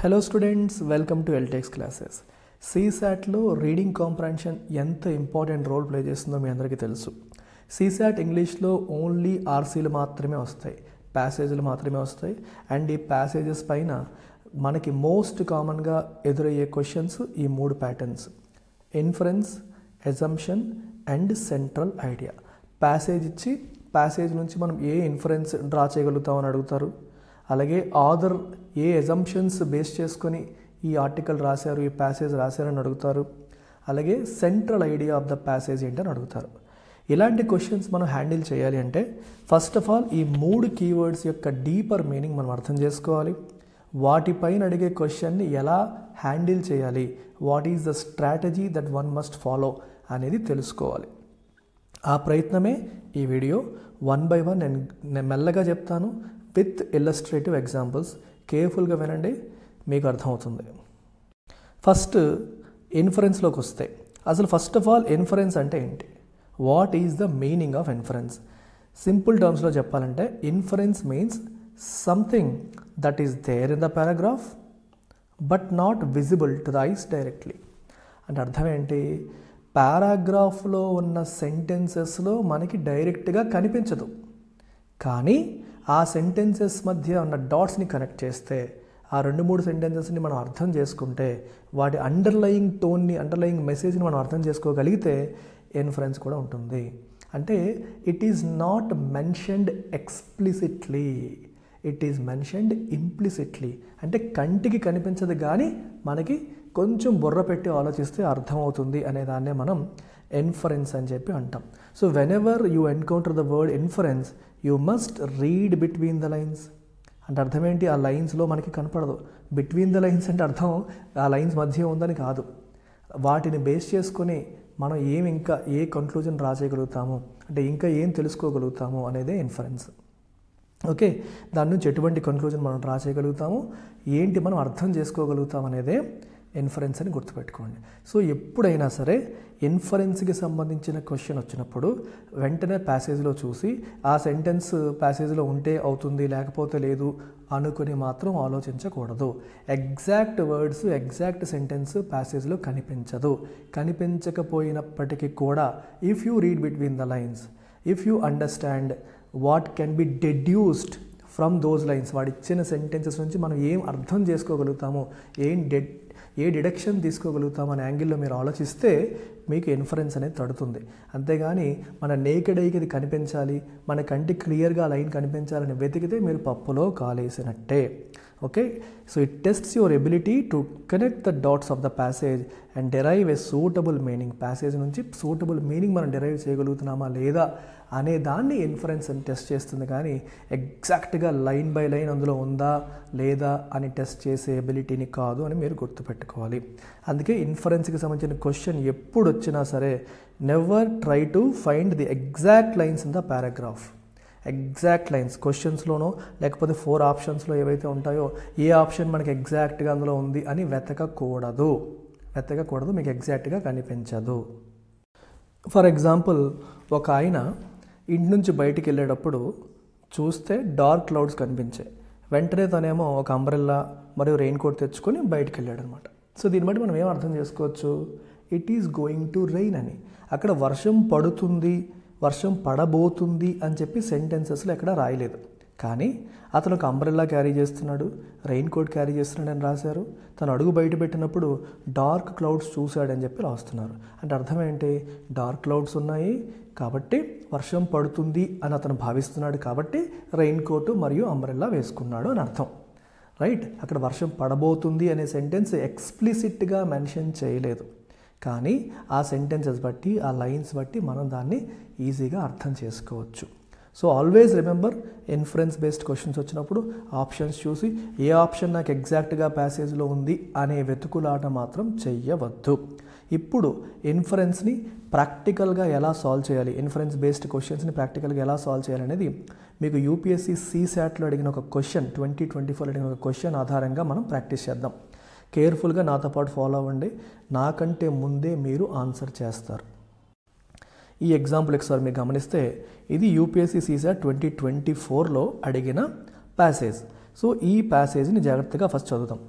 Hello students, welcome to Eltex classes. సీసాట్లో reading comprehension ఎంత important role play చేస్తుందో మీ అందరికీ తెలుసు. సీసాట్ ఇంగ్లీష్లో ఓన్లీ ఆర్సీలు మాత్రమే వస్తాయి, ప్యాసేజీలు మాత్రమే వస్తాయి. అండ్ ఈ ప్యాసేజెస్ పైన మనకి మోస్ట్ కామన్గా ఎదురయ్యే క్వశ్చన్స్ ఈ మూడు patterns: inference, assumption and central idea. Passage ఇచ్చి ప్యాసేజ్ నుంచి మనం ఏ ఇన్ఫరెన్స్ డ్రా చేయగలుగుతామని అడుగుతారు. అలాగే ఆథర్ ఏ అజంప్షన్స్ బేస్ చేసుకొని ఈ ఆర్టికల్ రాశారు, ఈ ప్యాసేజ్ రాశారని అడుగుతారు. అలాగే central idea of the passage ఏంటని అడుగుతారు. ఇలాంటి క్వశ్చన్స్ మనం హ్యాండిల్ చేయాలి అంటే ఫస్ట్ ఆఫ్ ఆల్ ఈ మూడు కీవర్డ్స్ యొక్క డీపర్ మీనింగ్ మనం అర్థం చేసుకోవాలి. వాటిపైన అడిగే క్వశ్చన్ని ఎలా హ్యాండిల్ చేయాలి, what is the strategy that one must follow అనేది తెలుసుకోవాలి. ఆ ప్రయత్నమే ఈ వీడియో. వన్ బై వన్ నేను మెల్లగా చెప్తాను విత్ ఇల్లస్ట్రేటివ్ ఎగ్జాంపుల్స్. కేర్ఫుల్గా వినండి, మీకు అర్థమవుతుంది. ఫస్ట్ ఇన్ఫరెన్స్లోకి వస్తే అసలు ఫస్ట్ ఆఫ్ ఆల్ ఇన్ఫరెన్స్ అంటే ఏంటి? What is the meaning of inference? Simple టర్మ్స్లో చెప్పాలంటే inference means something that is there in the paragraph but not visible to the eyes directly. అంటే అర్థం ఏంటి? పారాగ్రాఫ్లో ఉన్న సెంటెన్సెస్లో మనకి డైరెక్ట్గా కనిపించదు, కానీ ఆ సెంటెన్సెస్ మధ్య ఉన్న డాట్స్ని కనెక్ట్ చేస్తే, ఆ 2-3 సెంటెన్సెస్ని మనం అర్థం చేసుకుంటే, వాటి అండర్లయింగ్ టోన్ని, అండర్లయింగ్ మెసేజ్ని మనం అర్థం చేసుకోగలిగితే ఇన్ఫరెన్స్ కూడా ఉంటుంది. అంటే it is not mentioned explicitly, it is mentioned implicitly. అంటే కంటికి కనిపించదు కానీ మనకి కొంచెం బుర్ర పెట్టి ఆలోచిస్తే అర్థమవుతుంది అనే దాన్నే మనం ఇన్ఫరెన్స్ అని చెప్పి అంటాం. So when ever you encounter the word inference you must read between the lines. అంటే అర్థం ఏంటి? ఆ లైన్స్లో మనకి కనపడదు. బిట్వీన్ ద లైన్స్ అంటే అర్థం ఆ లైన్స్ మధ్య ఉందని కాదు. వాటిని బేస్ చేసుకొని మనం ఇంకా ఏ కంక్లూజన్ డ్రా చేయగలుగుతాము, అంటే ఇంకా ఏం తెలుసుకోగలుగుతాము అనేదే ఇన్ఫరెన్స్. ఓకే, దాని నుంచి ఎటువంటి కంక్లూజన్ మనం డ్రా చేయగలుగుతాము, ఏంటి మనం అర్థం చేసుకోగలుగుతాం అనేదే ఇన్ఫరెన్స్ అని గుర్తుపెట్టుకోండి. సో ఎప్పుడైనా సరే ఇన్ఫరెన్స్కి సంబంధించిన క్వశ్చన్ వచ్చినప్పుడు వెంటనే ప్యాసేజ్లో చూసి ఆ సెంటెన్స్ ప్యాసేజ్లో ఉంటే అవుతుంది, లేకపోతే లేదు అనుకుని మాత్రం ఆలోచించకూడదు. ఎగ్జాక్ట్ వర్డ్స్, ఎగ్జాక్ట్ సెంటెన్స్ ప్యాసేజ్లో కనిపించదు. కనిపించకపోయినప్పటికీ కూడా if you read between the lines, if you understand what can be deduced from those lines, వాడు ఇచ్చిన సెంటెన్సెస్ నుంచి మనం ఏం అర్థం చేసుకోగలుగుతాము, ఏ డిడక్షన్ తీసుకోగలుగుతాం అనే యాంగిల్లో మీరు ఆలోచిస్తే మీకు ఇన్ఫరెన్స్ అనేది తడుతుంది. అంతేగాని మన నేకెడ్ ఐకి ఇది కనిపించాలి, మన కంటికి క్లియర్గా లైన్ కనిపించాలని వెతికితే మీరు పప్పులో కాలేసినట్టే. Okay, so it tests your ability to connect the dots of the passage and derive a suitable meaning. Passage నుంచి సూటబుల్ మీనింగ్ మనం డెరైవ్ చేయగలుగుతున్నామా లేదా అనే దాన్ని ఇన్ఫరెన్స్ అని టెస్ట్ చేస్తుంది. కానీ ఎగ్జాక్ట్గా లైన్ బై లైన్ అందులో ఉందా లేదా అని టెస్ట్ చేసే ఎబిలిటీని కాదు అని మీరు గుర్తుపెట్టుకోవాలి. అందుకే ఇన్ఫరెన్స్కి సంబంధించిన క్వశ్చన్ ఎప్పుడు వచ్చినా సరే never try to find the exact lines in the paragraph. Exact lines క్వశ్చన్స్లోనో లేకపోతే 4 ఆప్షన్స్లో ఏవైతే ఉంటాయో ఏ ఆప్షన్ మనకి ఎగ్జాక్ట్గా అందులో ఉంది అని వెతకకూడదు, మీకు ఎగ్జాక్ట్గా కనిపించదు. ఫర్ ఎగ్జాంపుల్, ఒక ఆయన ఇంటి నుంచి బయటికి వెళ్ళేటప్పుడు చూస్తే డార్క్ క్లౌడ్స్ కనిపించాయి. వెంటనే తనేమో ఒక అంబ్రెల్లా మరియు రెయిన్ కోట్ తెచ్చుకొని బయటికి వెళ్ళాడు అనమాట. సో దీన్ని బట్టి మనం ఏం అర్థం చేసుకోవచ్చు? It is going to rain అని. అక్కడ వర్షం పడుతుంది, వర్షం పడబోతుంది అని చెప్పి సెంటెన్సెస్లో ఎక్కడ రాయలేదు. కానీ అతను ఒక అంబ్రెల్లా క్యారీ చేస్తున్నాడు, రెయిన్ కోట్ క్యారీ చేస్తున్నాడు అని రాశారు. తను అడుగు బయట పెట్టినప్పుడు డార్క్ క్లౌడ్స్ చూశాడని చెప్పి రాస్తున్నారు. అంటే అర్థం ఏంటి? డార్క్ క్లౌడ్స్ ఉన్నాయి కాబట్టి వర్షం పడుతుంది అని అతను భావిస్తున్నాడు, కాబట్టి రెయిన్ కోట్ మరియు అంబ్రెల్లా వేసుకున్నాడు అని అర్థం. రైట్? అక్కడ వర్షం పడబోతుంది అనే సెంటెన్స్ ఎక్స్ప్లిసిట్గా మెన్షన్ చేయలేదు, కానీ ఆ సెంటెన్సెస్ బట్టి, ఆ లైన్స్ బట్టి మనం దాన్ని ఈజీగా అర్థం చేసుకోవచ్చు. So always remember, inference based questions వచ్చినప్పుడు ఆప్షన్స్ చూసి ఏ ఆప్షన్ నాకు ఎగ్జాక్ట్గా ప్యాసేజ్లో ఉంది అనే వెతుకులాట మాత్రం చెయ్యవద్దు. ఇప్పుడు ఇన్ఫరెన్స్ని ప్రాక్టికల్గా ఎలా సాల్వ్ చేయాలి, ఇన్ఫరెన్స్ బేస్డ్ క్వశ్చన్స్ని ప్రాక్టికల్గా ఎలా సాల్వ్ చేయాలి అనేది మీకు యూపీఎస్సీ సీసాట్లో అడిగిన ఒక క్వశ్చన్, 2024 అడిగిన ఒక క్వశ్చన్ ఆధారంగా మనం ప్రాక్టీస్ చేద్దాం. కేర్ఫుల్గా నాతో పాటు ఫాలో అవ్వండి, నాకంటే ముందే మీరు ఆన్సర్ చేస్తారు. ఈ ఎగ్జాంపుల్ ఒకసారి మీరు గమనిస్తే ఇది యూపీఎస్సీ సీసాట్ 2024లో అడిగిన ప్యాసేజ్. సో ఈ ప్యాసేజ్ని జాగ్రత్తగా ఫస్ట్ చదువుతాం.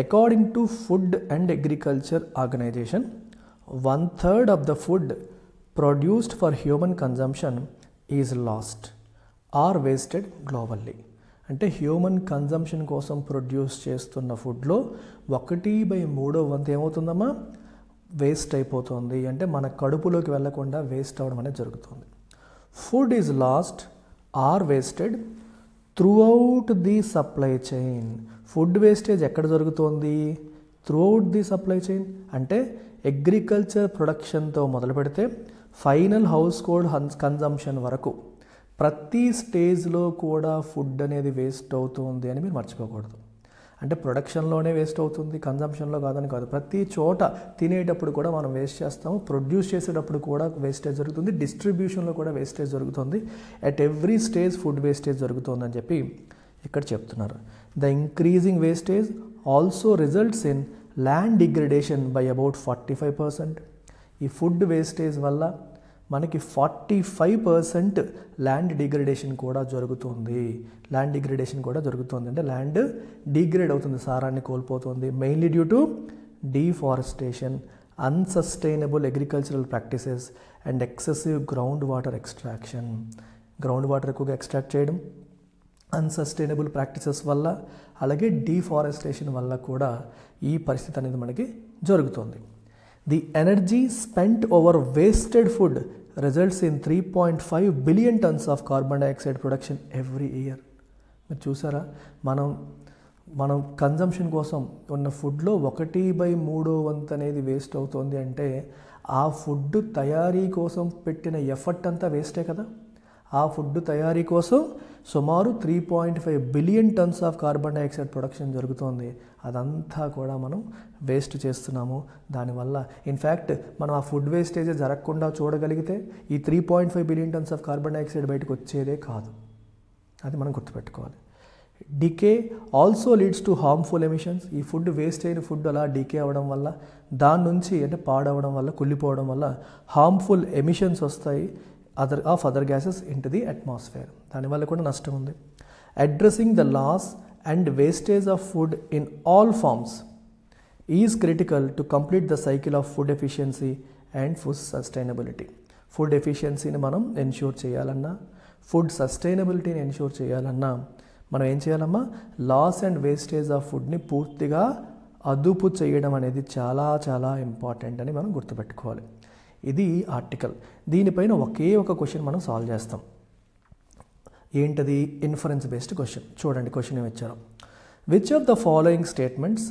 According to food and agriculture organisation 1/3 of the food produced for human consumption is lost or wasted globally. అంటే హ్యూమన్ కన్జంప్షన్ కోసం ప్రొడ్యూస్ చేస్తున్న ఫుడ్లో 1/3 ఏమవుతుందమ్మా, వేస్ట్ అయిపోతుంది. అంటే మన కడుపులోకి వెళ్లకుండా వేస్ట్ అవ్వడం అనేది జరుగుతుంది. Food is lost or wasted throughout the supply chain. Food wastage ఎక్కడ జరుగుతోంది? త్రూఅవుట్ ది సప్లై చైన్ అంటే అగ్రికల్చర్ ప్రొడక్షన్తో మొదలు పెడితే ఫైనల్ హౌస్ హోల్డ్ కన్జంప్షన్ వరకు ప్రతి స్టేజ్లో కూడా ఫుడ్ అనేది వేస్ట్ అవుతుంది అని మీరు మర్చిపోకూడదు. అంటే ప్రొడక్షన్లోనే వేస్ట్ అవుతుంది, కన్జంప్షన్లో కాదని కాదు. ప్రతి చోట తినేటప్పుడు కూడా మనం వేస్ట్ చేస్తాము, ప్రొడ్యూస్ చేసేటప్పుడు కూడా వేస్టేజ్ జరుగుతుంది, డిస్ట్రిబ్యూషన్లో కూడా వేస్టేజ్ జరుగుతుంది. At every stage food wastage జరుగుతుందని చెప్పి ఇక్కడ చెప్తున్నారు. The increasing wastage also results in land degradation by about 45%. ఈ ఫుడ్ వేస్టేజ్ వల్ల మనకి 45% ల్యాండ్ డిగ్రేడేషన్ కూడా జరుగుతుంది. ల్యాండ్ డిగ్రేడేషన్ కూడా జరుగుతుంది అంటే ల్యాండ్ డిగ్రేడ్ అవుతుంది, సారాన్ని కోల్పోతుంది. Mainly due to deforestation, unsustainable agricultural practices and excessive ground water extraction. Ground water ఎక్కువగా ఎక్స్ట్రాక్ట్ చేయడం, అన్సస్టైనబుల్ ప్రాక్టీసెస్ వల్ల, అలాగే డీఫారెస్టేషన్ వల్ల కూడా ఈ పరిస్థితి అనేది మనకి జరుగుతుంది. The energy spent over wasted food results in 3.5 billion tons of carbon dioxide production every year. మీరు చూసారా, మనం కన్జంప్షన్ కోసం ఉన్న ఫుడ్లో 1/3 అనేది వేస్ట్ అవుతుంది అంటే ఆ ఫుడ్ తయారీ కోసం పెట్టిన ఎఫర్ట్ అంతా వేస్టే కదా. ఆ ఫుడ్ తయారీ కోసం సుమారు 3.5 billion tons of carbon dioxide production జరుగుతోంది. అదంతా కూడా మనం వేస్ట్ చేస్తున్నాము. దానివల్ల ఇన్ఫ్యాక్ట్ మనం ఆ ఫుడ్ వేస్టేజ్ జరగకుండా చూడగలిగితే ఈ 3.5 billion tons of carbon dioxide బయటకు వచ్చేదే కాదు. అది మనం గుర్తుపెట్టుకోవాలి. Decay also leads to harmful emissions. ఈ ఫుడ్ వేస్ట్ అయిన ఫుడ్ అలా డికే అవ్వడం వల్ల, దాని నుంచి అంటే పాడవడం వల్ల, కుళ్ళిపోవడం వల్ల హార్మ్ఫుల్ ఎమిషన్స్ వస్తాయి other gases into the atmosphere. దానివల్ల కూడా నష్టం ఉంది. Addressing the loss and wastage of food in all forms is critical to complete the cycle of food efficiency and food sustainability. Food ఎఫిషియన్సీని మనం ఎన్ష్యూర్ చేయాలన్నా, food సస్టైనబిలిటీని ensure చేయాలన్నా మనం ఏం చేయాలమ్మా, లాస్ అండ్ వేస్టేజ్ ఆఫ్ ఫుడ్ని పూర్తిగా అదుపు చేయడం అనేది చాలా చాలా ఇంపార్టెంట్ అని మనం గుర్తుపెట్టుకోవాలి. ఇది ఆర్టికల్. దీనిపైన ఒకే ఒక క్వశ్చన్ మనం సాల్వ్ చేస్తాం. ఏంటది? Inference based question. చూడండి క్వశ్చన్ ఏమి ఇచ్చారు. Which of the following statements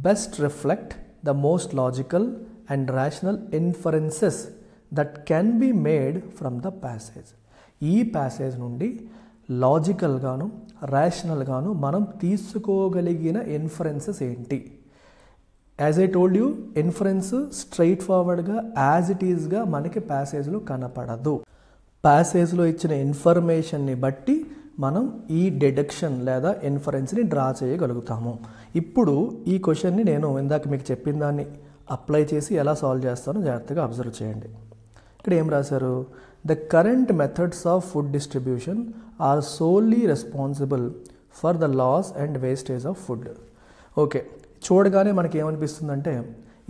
best reflect the most logical and rational inferences that can be made from the passage. ఈ ప్యాసేజ్ నుండి లాజికల్గాను రేషనల్గాను మనం తీసుకోగలిగిన ఇన్ఫరెన్సెస్ ఏంటి? As I told you, inference straight ఫార్వర్డ్గా యాజ్ ఇట్ ఈజ్గా మనకి ప్యాసేజ్లో కనపడదు. ప్యాసేజ్లో ఇచ్చిన ఇన్ఫర్మేషన్ని బట్టి మనం ఈ డిడక్షన్ లేదా ఇన్ఫరెన్స్ని డ్రా చేయగలుగుతాము. ఇప్పుడు ఈ క్వశ్చన్ని నేను ఇందాక మీకు చెప్పిన దాన్ని అప్లై చేసి ఎలా సాల్వ్ చేస్తానో జాగ్రత్తగా అబ్జర్వ్ చేయండి. ఇక్కడ ఏం రాశారు? The current methods of food distribution are solely responsible for the loss and wastage of food. Okay, చూడగానే మనకి ఏమనిపిస్తుందంటే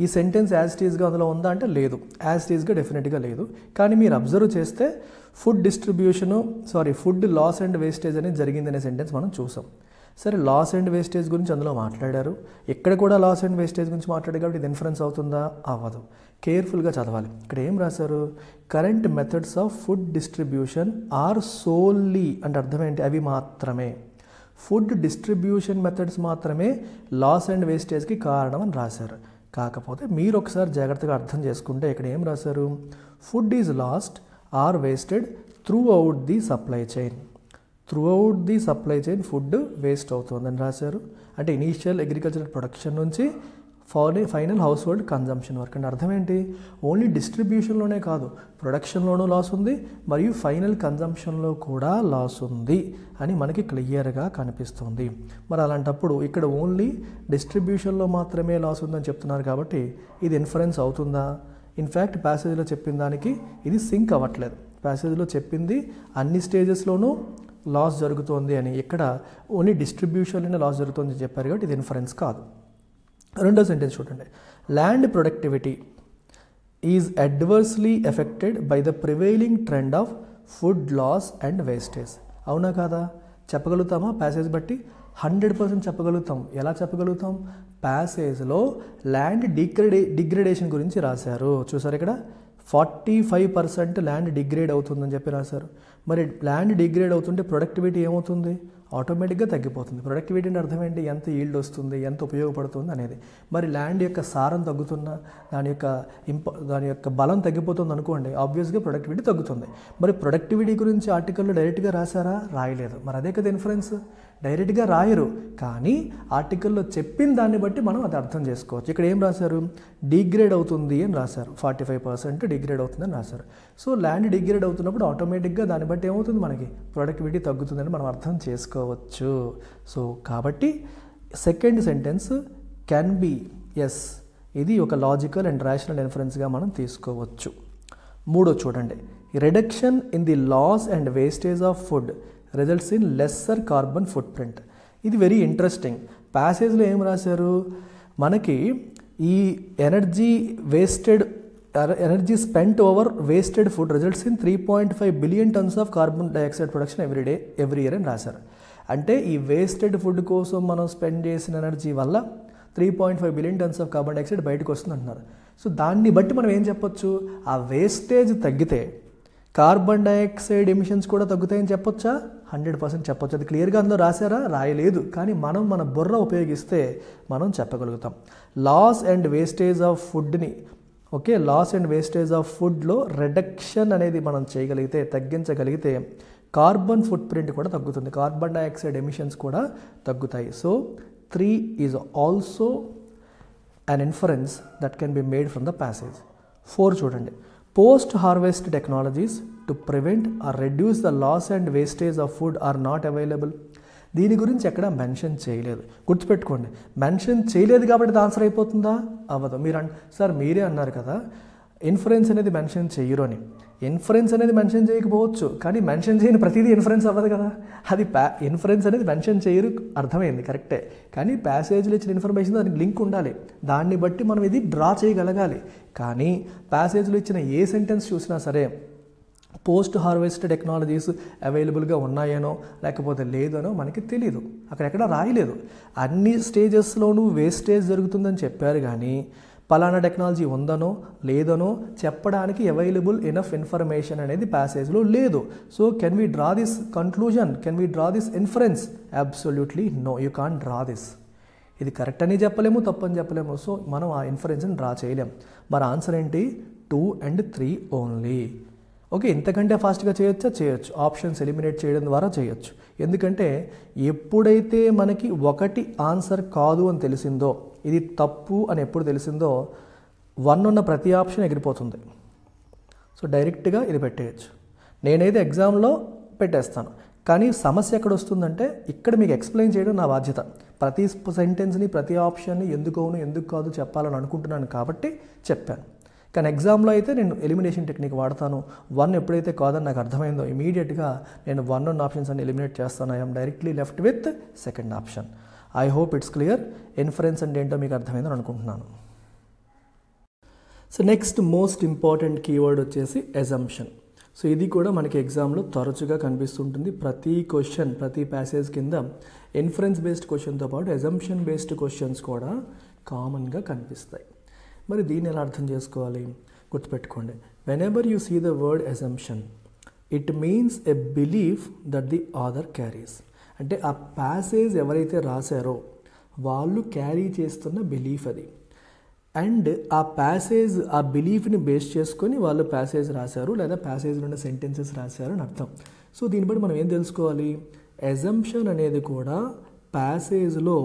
ఈ సెంటెన్స్ యాజ్ ఇట్ ఈజ్గా అందులో ఉందా అంటే లేదు, యాజ్ ఇట్ ఈజ్గా డెఫినెట్గా లేదు. కానీ మీరు అబ్జర్వ్ చేస్తే ఫుడ్ లాస్ అండ్ వేస్టేజ్ అనేది జరిగిందనే సెంటెన్స్ మనం చూసాం. సరే, లాస్ అండ్ వేస్టేజ్ గురించి అందులో మాట్లాడారు, ఇక్కడ కూడా లాస్ అండ్ వేస్టేజ్ గురించి మాట్లాడారు కాబట్టి ఇది ఇన్ఫరెన్స్ అవుతుందా? అవ్వదు. కేర్ఫుల్గా చదవాలి. ఇక్కడ ఏం రాశారు? Current methods of food distribution are solely అంటే అర్థం ఏంటి? అవి మాత్రమే, ఫుడ్ డిస్ట్రిబ్యూషన్ మెథడ్స్ మాత్రమే లాస్ అండ్ వేస్టేజ్కి కారణం అని రాశారు. కాకపోతే మీరు ఒకసారి జాగ్రత్తగా అర్థం చేసుకుంటే ఇక్కడ ఏం రాశారు? Food is lost or wasted throughout the supply chain. Throughout the supply chain food waste అవుతుందని రాశారు. అంటే ఇనీషియల్ అగ్రికల్చరల్ ప్రొడక్షన్ నుంచి ఫైనల్ హౌస్ హోల్డ్ కన్జంప్షన్ వరకు. అంటే అర్థం ఏంటి? ఓన్లీ డిస్ట్రిబ్యూషన్లోనే కాదు, ప్రొడక్షన్లోనూ లాస్ ఉంది మరియు ఫైనల్ కన్జంప్షన్లో కూడా లాస్ ఉంది అని మనకి క్లియర్గా కనిపిస్తుంది. మరి అలాంటప్పుడు ఇక్కడ ఓన్లీ డిస్ట్రిబ్యూషన్లో మాత్రమే లాస్ ఉందని చెప్తున్నారు కాబట్టి ఇది ఇన్ఫరెన్స్ అవుతుందా? ఇన్ఫ్యాక్ట్ ప్యాసేజ్లో చెప్పిన దానికి ఇది సింక్ అవ్వట్లేదు. ప్యాసేజ్లో చెప్పింది అన్ని స్టేజెస్లోనూ లాస్ జరుగుతోంది అని, ఇక్కడ ఓన్లీ డిస్ట్రిబ్యూషన్లోనే లాస్ జరుగుతుంది అని చెప్పారు కాబట్టి ఇది ఇన్ఫరెన్స్ కాదు. రెండో సెంటెన్స్ చూడండి, land productivity is adversely affected by the prevailing trend of food loss and wastage. అవునా కాదా? చెప్పగలుగుతామా ప్యాసేజ్ బట్టి? 100% చెప్పగలుగుతాం. ఎలా చెప్పగలుగుతాం? ప్యాసేజ్లో ల్యాండ్ డిగ్రేడేషన్ గురించి రాశారు. చూసారు ఇక్కడ 45% ల్యాండ్ డిగ్రేడ్ అవుతుందని చెప్పి రాశారు. మరి ల్యాండ్ డిగ్రేడ్ అవుతుంటే ప్రొడక్టివిటీ ఏమవుతుంది? ఆటోమేటిక్గా తగ్గిపోతుంది. ప్రొడక్టివిటీ అంటే అర్థం ఏంటి? ఎంత ఈల్డ్ వస్తుంది, ఎంత ఉపయోగపడుతుంది అనేది. మరి ల్యాండ్ యొక్క సారం తగ్గుతున్నా, దాని యొక్క బలం తగ్గిపోతుంది అనుకోండి, ఆబ్వియస్గా ప్రొడక్టివిటీ తగ్గుతుంది. మరి ప్రొడక్టివిటీ గురించి ఆర్టికల్లో డైరెక్ట్గా రాశారా? రాయలేదు. మరి అదే కదా ఇన్ఫరెన్స్. డైరెక్ట్గా రాయరు, కానీ ఆర్టికల్లో చెప్పిన దాన్ని బట్టి మనం అది అర్థం చేసుకోవచ్చు. ఇక్కడ ఏం రాశారు? డిగ్రేడ్ అవుతుంది అని రాశారు. 45% డిగ్రేడ్ అవుతుందని రాశారు. సో ల్యాండ్ డిగ్రేడ్ అవుతున్నప్పుడు ఆటోమేటిక్గా దాన్ని బట్టి ఏమవుతుంది? మనకి ప్రొడక్టివిటీ తగ్గుతుందని మనం అర్థం చేసుకోవచ్చు. సో కాబట్టి second sentence can be yes, ఇది ఒక లాజికల్ అండ్ రేషనల్ ఇన్ఫరెన్స్గా మనం తీసుకోవచ్చు. మూడో చూడండి, reduction in the loss and wastage of food results in lesser carbon footprint. ఇది వెరీ ఇంట్రెస్టింగ్. ప్యాసేజ్లో ఏం రాశారు? మనకి ఈ energy spent over wasted food results in 3.5 billion tons of carbon dioxide production every year అని రాశారు. అంటే ఈ వేస్టెడ్ ఫుడ్ కోసం మనం స్పెండ్ చేసిన ఎనర్జీ వల్ల 3.5 billion tons of carbon dioxide బయటకు వస్తుంది అంటున్నారు. సో దాన్ని బట్టి మనం ఏం చెప్పొచ్చు? ఆ వేస్టేజ్ తగ్గితే కార్బన్ డైఆక్సైడ్ ఎమిషన్స్ కూడా తగ్గుతాయని చెప్పొచ్చా? 100% చెప్పొచ్చు. అది క్లియర్గా అందులో రాశారా? రాయలేదు. కానీ మనం మన బుర్ర ఉపయోగిస్తే మనం చెప్పగలుగుతాం. లాస్ అండ్ వేస్టేజ్ ఆఫ్ ఫుడ్ని, okay, loss and wastage of ఫుడ్లో రిడక్షన్ అనేది మనం చేయగలిగితే, తగ్గించగలిగితే కార్బన్ ఫుట్ ప్రింట్ కూడా తగ్గుతుంది, కార్బన్ డైఆక్సైడ్ ఎమిషన్స్ కూడా తగ్గుతాయి. So 3 is also an inference that can be made from the passage. 4 చూడండి, post harvest technologies to prevent or reduce the loss and wastage of food are not available. దీని గురించి ఎక్కడ mention చేయలేదు. గుర్తుపెట్టుకోండి, mention చేయలేదు కాబట్టి అది ఆన్సర్ అయిపోతుందా? అవ్వదు. సార్ మీరే అన్నారు కదా ఇన్ఫరెన్స్ అనేది మెన్షన్ చెయ్యరు అని. ఇన్ఫరెన్స్ అనేది మెన్షన్ చేయకపోవచ్చు, కానీ మెన్షన్ చేయని ప్రతిదీ ఇన్ఫరెన్స్ అవ్వదు కదా. అది ఇన్ఫరెన్స్ అనేది మెన్షన్ చేయరు, అర్థమైంది, కరెక్టే. కానీ ప్యాసేజ్లో ఇచ్చిన ఇన్ఫర్మేషన్ దానికి లింక్ ఉండాలి, దాన్ని బట్టి మనం ఇది డ్రా చేయగలగాలి. కానీ ప్యాసేజ్లో ఇచ్చిన ఏ సెంటెన్స్ చూసినా సరే పోస్ట్ హార్వెస్ట్ టెక్నాలజీస్ అవైలబుల్గా ఉన్నాయనో లేకపోతే లేదనో మనకి తెలీదు, అక్కడెక్కడ రాయలేదు. అన్ని స్టేజెస్లోనూ వేస్టేజ్ జరుగుతుందని చెప్పారు, కానీ పలానా టెక్నాలజీ ఉందనో లేదనో చెప్పడానికి అవైలబుల్ ఎనఫ్ ఇన్ఫర్మేషన్ అనేది ప్యాసేజ్లో లేదు. So can we draw this conclusion, can we draw this inference? Absolutely no, you can't draw this. ఇది కరెక్ట్ అని చెప్పలేము, తప్పని చెప్పలేము. సో మనం ఆ ఇన్ఫరెన్స్ని డ్రా చేయలేం. మరి ఆన్సర్ ఏంటి? 2 and 3 ఓన్లీ. ఓకే, ఇంతకంటే ఫాస్ట్గా చేయొచ్చా? చేయొచ్చు. ఆప్షన్స్ ఎలిమినేట్ చేయడం ద్వారా చేయొచ్చు. ఎందుకంటే ఎప్పుడైతే మనకి ఒకటి ఆన్సర్ కాదు అని తెలిసిందో, ఇది తప్పు అని ఎప్పుడు తెలిసిందో 1 ఉన్న ప్రతి ఆప్షన్ ఎగిరిపోతుంది. సో డైరెక్ట్గా ఇది పెట్టేయచ్చు. నేనైతే ఎగ్జామ్లో పెట్టేస్తాను, కానీ సమస్య ఎక్కడ వస్తుందంటే ఇక్కడ మీకు ఎక్స్ప్లెయిన్ చేయడం నా బాధ్యత. ప్రతి సెంటెన్స్ని, ప్రతి ఆప్షన్ని ఎందుకు అవును ఎందుకు కాదు చెప్పాలని అనుకుంటున్నాను కాబట్టి చెప్పాను. కానీ ఎగ్జామ్లో అయితే నేను ఎలిమినేషన్ టెక్నిక్ వాడతాను. 1 ఎప్పుడైతే కాదని నాకు అర్థమైందో ఇమీడియట్గా నేను 1 ఉన్న ఆప్షన్స్ అన్ని ఎలిమినేట్ చేస్తాను. I'm directly left with second option. I hope it's clear. Inference అంటే ఏంటో మీకు అర్థమైందని అనుకుంటున్నాను. So next most important keyword వచ్చేసి అజంప్షన్. సో ఇది కూడా మనకి ఎగ్జామ్లో తరచుగా కనిపిస్తుంటుంది. ప్రతి క్వశ్చన్, ప్రతి ప్యాసేజ్ కింద ఇన్ఫరెన్స్ బేస్డ్ క్వశ్చన్తో పాటు అజంప్షన్ బేస్డ్ క్వశ్చన్స్ కూడా కామన్గా కనిపిస్తాయి. మరి దీన్ని ఎలా అర్థం చేసుకోవాలి? గుర్తుపెట్టుకోండి, whenever you see the word assumption it means a belief that the author carries. అంటే ఆ ప్యాసేజ్ ఎవరైతే రాశారో వాళ్ళు క్యారీ చేస్తున్న బిలీఫ్ అది. అండ్ ఆ ప్యాసేజ్, ఆ బిలీఫ్ని బేస్ చేసుకొని వాళ్ళు ప్యాసేజ్ రాశారు లేదా ప్యాసేజ్లో ఉన్న సెంటెన్సెస్ రాశారు అని అర్థం. సో దీన్ని బట్టి మనం ఏం తెలుసుకోవాలి? అజంప్షన్ అనేది కూడా ప్యాసేజ్లో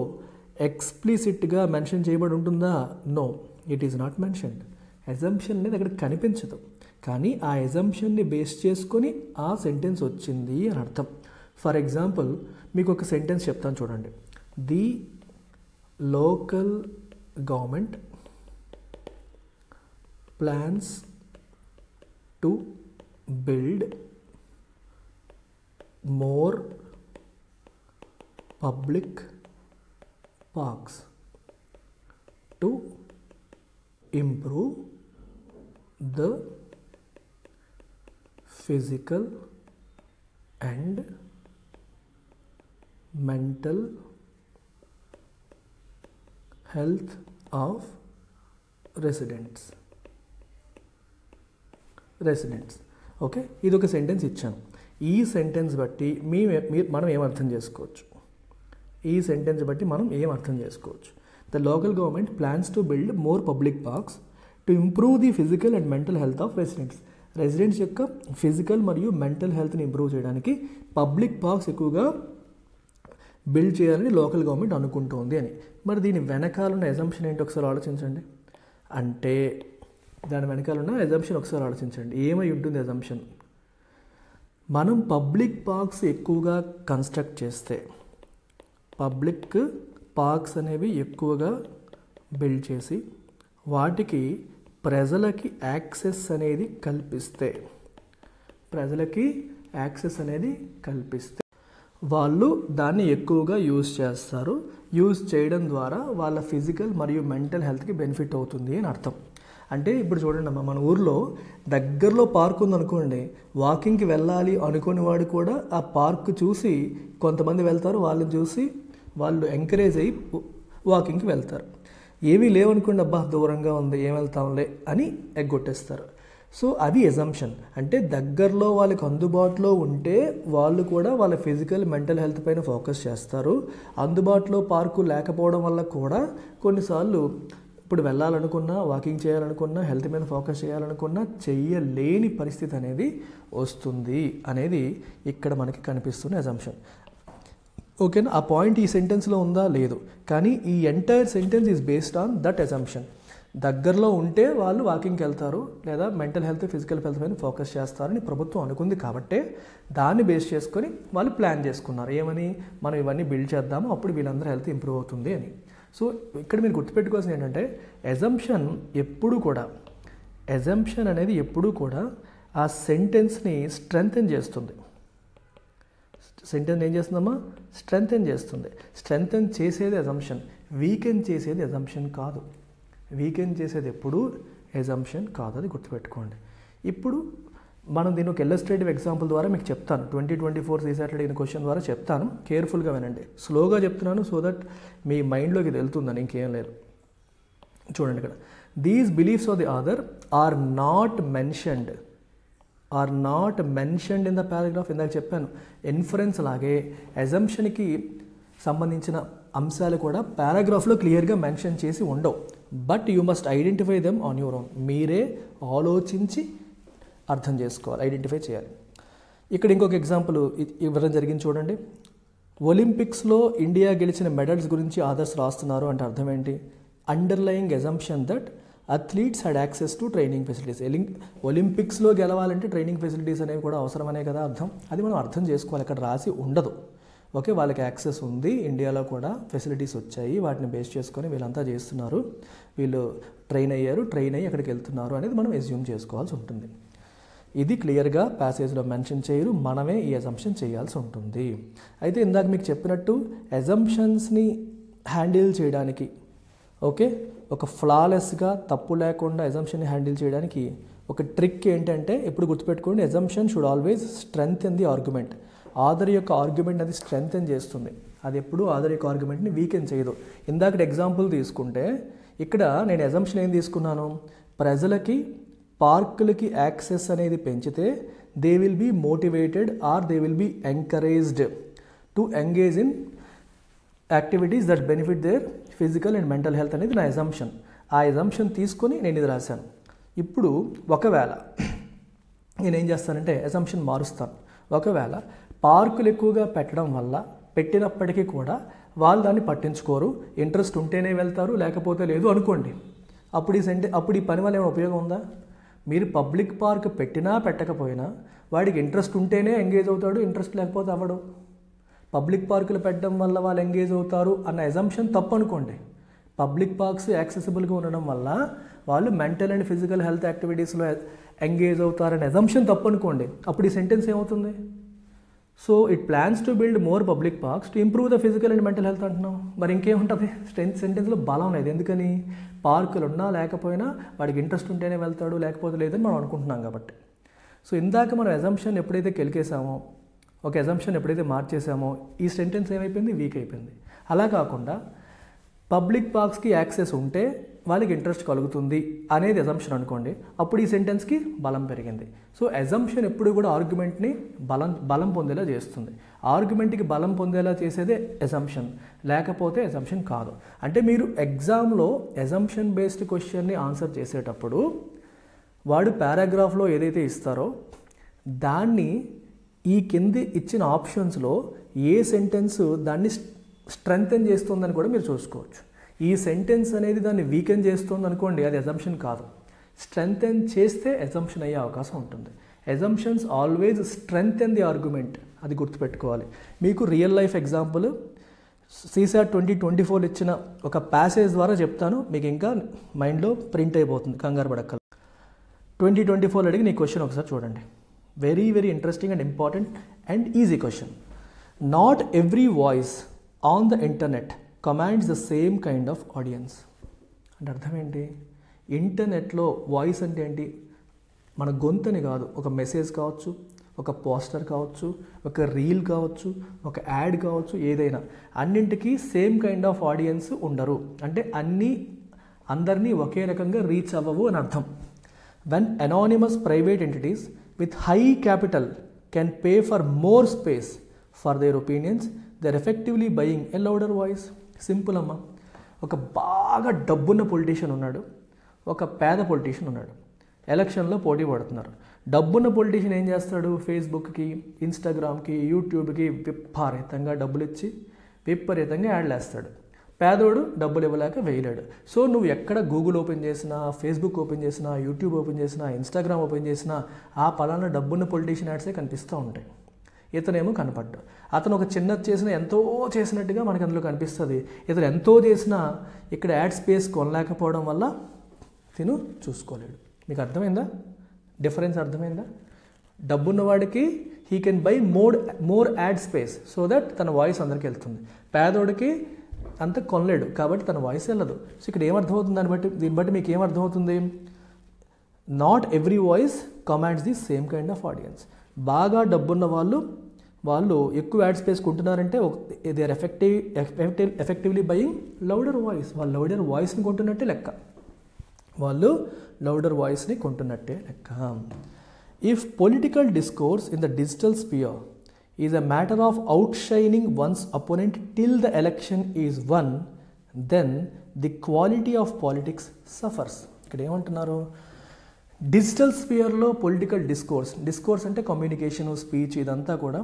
ఎక్స్ప్లిసిట్గా మెన్షన్ చేయబడి ఉంటుందా? No, it is not mentioned. Assumption అనేది అక్కడ కనిపించదు, కానీ ఆ అజంప్షన్ని బేస్ చేసుకొని ఆ సెంటెన్స్ వచ్చింది అని అర్థం. ఫర్ ఎగ్జాంపుల్ మీకు ఒక సెంటెన్స్ చెప్తాను చూడండి. The local government plans to build more public parks to improve the physical and mental health of residents. Okay, ఇది ఒక సెంటెన్స్ ఇచ్చాను. ఈ సెంటెన్స్ బట్టి మనం ఏం అర్థం చేసుకోవచ్చు? The local government plans to build more public parks to improve the physical and mental health of residents యొక్క ఫిజికల్ మరియు మెంటల్ హెల్త్ని ఇంప్రూవ్ చేయడానికి పబ్లిక్ పార్క్స్ ఎక్కువగా బిల్డ్ చేయాలని లోకల్ గవర్నమెంట్ అనుకుంటోంది అని. మరి దీని వెనకాలన్న ఎజంప్షన్ ఏంటి ఒకసారి ఆలోచించండి. అంటే దాని వెనకాలన్న ఎజంప్షన్ ఒకసారి ఆలోచించండి. ఏమై ఉంటుంది ఎజంప్షన్? మనం పబ్లిక్ పార్క్స్ ఎక్కువగా కన్స్ట్రక్ట్ చేస్తే, పబ్లిక్ పార్క్స్ అనేవి ఎక్కువగా బిల్డ్ చేసి వాటికి ప్రజలకి యాక్సెస్ అనేది కల్పిస్తే వాళ్ళు దాన్ని ఎక్కువగా యూజ్ చేస్తారు. యూజ్ చేయడం ద్వారా వాళ్ళ ఫిజికల్ మరియు మెంటల్ హెల్త్కి బెనిఫిట్ అవుతుంది అని అర్థం. అంటే ఇప్పుడు చూడండి అమ్మా, మన ఊర్లో దగ్గరలో పార్క్ ఉందనుకోండి, వాకింగ్కి వెళ్ళాలి అనుకునే వాడు కూడా ఆ పార్క్ చూసి కొంతమంది వెళ్తారు, వాళ్ళని చూసి వాళ్ళు ఎంకరేజ్ అయ్యి వాకింగ్కి వెళ్తారు. ఏమీ లేవనుకోండి, అబ్బా దూరంగా ఉంది ఏం వెళ్తాంలే అని ఎగ్గొట్టేస్తారు. సో అది ఎజంప్షన్. అంటే దగ్గరలో వాళ్ళకి అందుబాటులో ఉంటే వాళ్ళు కూడా వాళ్ళ ఫిజికల్ మెంటల్ హెల్త్ పైన ఫోకస్ చేస్తారు. అందుబాటులో పార్కు లేకపోవడం వల్ల కూడా కొన్నిసార్లు ఇప్పుడు వెళ్ళాలనుకున్నా, వాకింగ్ చేయాలనుకున్నా, హెల్త్ మీద ఫోకస్ చేయాలనుకున్నా చెయ్యలేని పరిస్థితి అనేది వస్తుంది అనేది ఇక్కడ మనకి కనిపిస్తున్న ఎజంప్షన్. ఓకేనా? ఆ పాయింట్ ఈ సెంటెన్స్లో ఉందా? లేదు. కానీ ఈ entire sentence is based on that assumption. దగ్గరలో ఉంటే వాళ్ళు వాకింగ్కి వెళ్తారు లేదా మెంటల్ హెల్త్ ఫిజికల్ హెల్త్ పైన ఫోకస్ చేస్తారని ప్రభుత్వం అనుకుంది. కాబట్టే దాన్ని బేస్ చేసుకొని వాళ్ళు ప్లాన్ చేసుకున్నారు. ఏమని? మనం ఇవన్నీ బిల్డ్ చేద్దాము, అప్పుడు వీళ్ళందరూ హెల్త్ ఇంప్రూవ్ అవుతుంది అని. సో ఇక్కడ మీరు గుర్తుపెట్టుకోవాల్సింది ఏంటంటే ఎజంప్షన్ అనేది ఎప్పుడూ కూడా ఆ సెంటెన్స్ని స్ట్రెంగ్తెన్ చేస్తుంది. సెంటెన్స్ ఏం చేస్తుందమ్మా? స్ట్రెంగ్తెన్ చేస్తుంది. స్ట్రెంగ్తెన్ చేసేది ఎజంప్షన్, వీకెన్ చేసేది ఎజంప్షన్ కాదు. వీకెన్ చేసేది ఎప్పుడు ఎజంప్షన్ కాదు, అది గుర్తుపెట్టుకోండి. ఇప్పుడు మనం దీని ఒక ఇల్లస్ట్రేటివ్ ఎగ్జాంపుల్ ద్వారా మీకు చెప్తాను. 2024 CSAT అడిగిన క్వశ్చన్ ద్వారా చెప్తాను. కేర్ఫుల్గా వినండి. స్లోగా చెప్తున్నాను సో దట్ మీ మైండ్లోకి ఇది వెళ్తుందని, ఇంకేం లేదు. చూడండి ఇక్కడ, these beliefs of the other are not mentioned in the paragraph. ఇందాక చెప్పాను, ఇన్ఫరెన్స్ లాగే ఎజంప్షన్కి సంబంధించిన అంశాలు కూడా పారాగ్రాఫ్లో క్లియర్గా మెన్షన్ చేసి ఉండవు. But you must identify them on your own. మీరే ఆలోచించి అర్థం చేసుకోవాలి, ఐడెంటిఫై చేయాలి. ఇక్కడ ఇంకొక ఎగ్జాంపుల్ ఇవ్వడం జరిగింది చూడండి. ఒలింపిక్స్లో ఇండియా గెలిచిన మెడల్స్ గురించి ఆదర్స్ రాస్తున్నారు అంటే అర్థం ఏంటి? Underlying assumption that athletes had access to training facilities. ఒలింపిక్స్లో గెలవాలంటే ట్రైనింగ్ ఫెసిలిటీస్ అనేవి కూడా అవసరమనే కదా అర్థం. అది మనం అర్థం చేసుకోవాలి. అక్కడ రాసి ఉండదు. ఓకే, వాళ్ళకి యాక్సెస్ ఉంది, ఇండియాలో కూడా ఫెసిలిటీస్ వచ్చాయి, వాటిని బేస్ చేసుకొని వీళ్ళంతా చేస్తున్నారు, వీళ్ళు ట్రైన్ అయ్యి అక్కడికి వెళ్తున్నారు అనేది మనం ఎస్యూమ్ చేసుకోవాల్సి ఉంటుంది. ఇది క్లియర్గా ప్యాసేజ్లో మెన్షన్ చేయరు, మనమే ఈ అజంప్షన్ చేయాల్సి ఉంటుంది. అయితే ఇందాక మీకు చెప్పినట్టు అజంప్షన్స్ని హ్యాండిల్ చేయడానికి, ఓకే, ఒక ఫ్లాలెస్గా తప్పు లేకుండా అజంప్షన్ని హ్యాండిల్ చేయడానికి ఒక ట్రిక్ ఏంటంటే, ఎప్పుడు గుర్తుపెట్టుకోండి, assumption should always strengthen the argument. Author యొక్క ఆర్గ్యుమెంట్ అది స్ట్రెంగ్తెన్ చేస్తుంది, అది ఎప్పుడు ఆథర్ యొక్క ఆర్గ్యుమెంట్ని వీకెన్ చేయదు. ఇందాక ఎగ్జాంపుల్ తీసుకుంటే ఇక్కడ నేను అజంప్షన్ ఏం తీసుకున్నాను? ప్రజలకి పార్కులకి యాక్సెస్ అనేది పెంచితే they will be motivated or they will be encouraged to engage in activities that benefit their physical and mental health అనేది నా అజంప్షన్. ఆ అజంప్షన్ తీసుకొని నేను ఇది రాశాను. ఇప్పుడు ఒకవేళ నేనేం చేస్తానంటే అజంప్షన్ మారుస్తాను. ఒకవేళ పార్కులు ఎక్కువగా పెట్టడం వల్ల పెట్టినప్పటికీ కూడా వాళ్ళు దాన్ని పట్టించుకోరు, ఇంట్రెస్ట్ ఉంటేనే వెళ్తారు లేకపోతే లేదు అనుకోండి, అప్పుడు ఈ పని వల్ల ఏమైనా ఉపయోగం ఉందా? మీరు పబ్లిక్ పార్క్ పెట్టినా పెట్టకపోయినా వాడికి ఇంట్రెస్ట్ ఉంటేనే ఎంగేజ్ అవుతాడు, ఇంట్రెస్ట్ లేకపోతే అవ్వడు. పబ్లిక్ పార్కులు పెట్టడం వల్ల వాళ్ళు ఎంగేజ్ అవుతారు అన్న అజంప్షన్ తప్పు అనుకోండి. పబ్లిక్ పార్క్స్ యాక్సెసిబుల్గా ఉండడం వల్ల వాళ్ళు మెంటల్ అండ్ ఫిజికల్ హెల్త్ యాక్టివిటీస్లో ఎంగేజ్ అవుతారనే అజంప్షన్ తప్పు అనుకోండి. అప్పుడు ఈ సెంటెన్స్ ఏమవుతుంది? So it plans to build more public parks to improve the physical and mental health అంటున్నాం. మరి ఇంకేముంటుంది? సెంటెన్స్లో బలం లేదు. ఎందుకని? పార్కులు ఉన్నా లేకపోయినా వాడికి ఇంట్రెస్ట్ ఉంటేనే వెళ్తాడు, లేకపోతే లేదని మనం అనుకుంటున్నాం కాబట్టి. సో ఇందాక మనం అజంప్షన్ ఎప్పుడైతే కెలికేసామో, ఒక అజంప్షన్ ఎప్పుడైతే మార్చేసామో, ఈ సెంటెన్స్ ఏమైపోయింది? వీక్ అయిపోయింది. అలా కాకుండా పబ్లిక్ పార్క్స్కి యాక్సెస్ ఉంటే వాళ్ళకి ఇంట్రెస్ట్ కలుగుతుంది అనేది అజంప్షన్ అనుకోండి, అప్పుడు ఈ సెంటెన్స్కి బలం పెరిగింది. సో అజంప్షన్ ఎప్పుడు కూడా ఆర్గ్యుమెంట్ని బలం పొందేలా చేస్తుంది. ఆర్గ్యుమెంట్కి బలం పొందేలా చేసేదే అజంప్షన్, లేకపోతే అజంప్షన్ కాదు. అంటే మీరు ఎగ్జామ్లో అజంప్షన్ బేస్డ్ క్వశ్చన్ని ఆన్సర్ చేసేటప్పుడు వాడు పారాగ్రాఫ్లో ఏదైతే ఇస్తారో దాన్ని ఈ కింది ఇచ్చిన ఆప్షన్స్లో ఏ సెంటెన్స్ దాన్ని స్ట్రెంగ్తెన్ చేస్తుందని కూడా మీరు చూసుకోవచ్చు. ఈ సెంటెన్స్ అనేది దాన్ని వీకెన్ చేస్తుంది అనుకోండి, అది అజంప్షన్ కాదు. స్ట్రెంగ్తెన్ చేస్తే అజంప్షన్ అయ్యే అవకాశం ఉంటుంది. Assumptions always strengthen the argument, అది గుర్తుపెట్టుకోవాలి. మీకు రియల్ లైఫ్ ఎగ్జాంపుల్ CSAT 2024 ఇచ్చిన ఒక ప్యాసేజ్ ద్వారా చెప్తాను, మీకు ఇంకా మైండ్లో ప్రింట్ అయిపోతుంది, కంగారు పడక్కల. 2024 అడిగి నీ క్వశ్చన్ ఒకసారి చూడండి. Very very interesting and important and easy question. Not every voice on the internet commands the same kind of audience. అంటే అర్థం ఏంటి? ఇంటర్నెట్లో వాయిస్ అంటే ఏంటి? మన గొంతుని కాదు, ఒక మెసేజ్ కావచ్చు, ఒక పోస్టర్ కావచ్చు, ఒక రీల్ కావచ్చు, ఒక యాడ్ కావచ్చు, ఏదైనా అన్నింటికీ సేమ్ కైండ్ ఆఫ్ ఆడియన్స్ ఉండరు. అంటే అందరినీ ఒకే రకంగా రీచ్ అవ్వవు అని అర్థం. When anonymous private entities with high capital can pay for more space for their opinions, they are effectively buying a louder voice. Simple అమ్మ. ఒక బాగా డబ్బున్న పొలిటీషియన్ ఉన్నాడు, ఒక పేద పొలిటీషియన్ ఉన్నాడు, ఎలక్షన్లో పోటీ పడుతున్నారు. డబ్బున్న పొలిటీషియన్ ఏం చేస్తాడు? ఫేస్బుక్కి, ఇన్స్టాగ్రామ్కి, యూట్యూబ్కి విపరీతంగా డబ్బులు ఇచ్చి విపరీతంగా యాడ్లు వేస్తాడు. పేదోడు డబ్బులు ఇవ్వలేక వేయలేడు. సో నువ్వు ఎక్కడ గూగుల్ ఓపెన్ చేసినా, ఫేస్బుక్ ఓపెన్ చేసినా, యూట్యూబ్ ఓపెన్ చేసినా, ఇన్స్టాగ్రామ్ ఓపెన్ చేసినా ఆ పలానా డబ్బున్న పొలిటీషియన్ యాడ్సే కనిపిస్తూ ఉంటాయి. ఇతనేమో కనపడ్డు. అతను ఒక చిన్నది చేసినా ఎంతో చేసినట్టుగా మనకు అందులో కనిపిస్తుంది. ఇతను ఎంతో చేసినా ఇక్కడ యాడ్ స్పేస్ కొనలేకపోవడం వల్ల తిను చూసుకోలేడు. మీకు అర్థమైందా? డిఫరెన్స్ అర్థమైందా? డబ్బున్నవాడికి he can buy more ad space so that తన వాయిస్ అందరికి వెళ్తుంది. పేదోడికి అంత కొనలేడు కాబట్టి తన వాయిస్ వెళ్ళదు. సో ఇక్కడ ఏమర్థమవుతుంది? దీన్ని బట్టి మీకు ఏమర్థమవుతుంది? Not every voice commands the same kind of audience. బాగా డబ్బున్న వాళ్ళు ఎక్కువ యాడ్ స్పేస్ కొంటున్నారంటే they are effectively buying louder voice. వాళ్ళు లౌడర్ వాయిస్ని కొంటున్నట్టే లెక్క. If political discourse in the digital sphere is a matter of outshining one's opponent till the election is won, then the quality of politics suffers. ఇక్కడ ఏమంటున్నారు? Digital స్పియర్లో political discourse అంటే communication, speech, ఇదంతా కూడా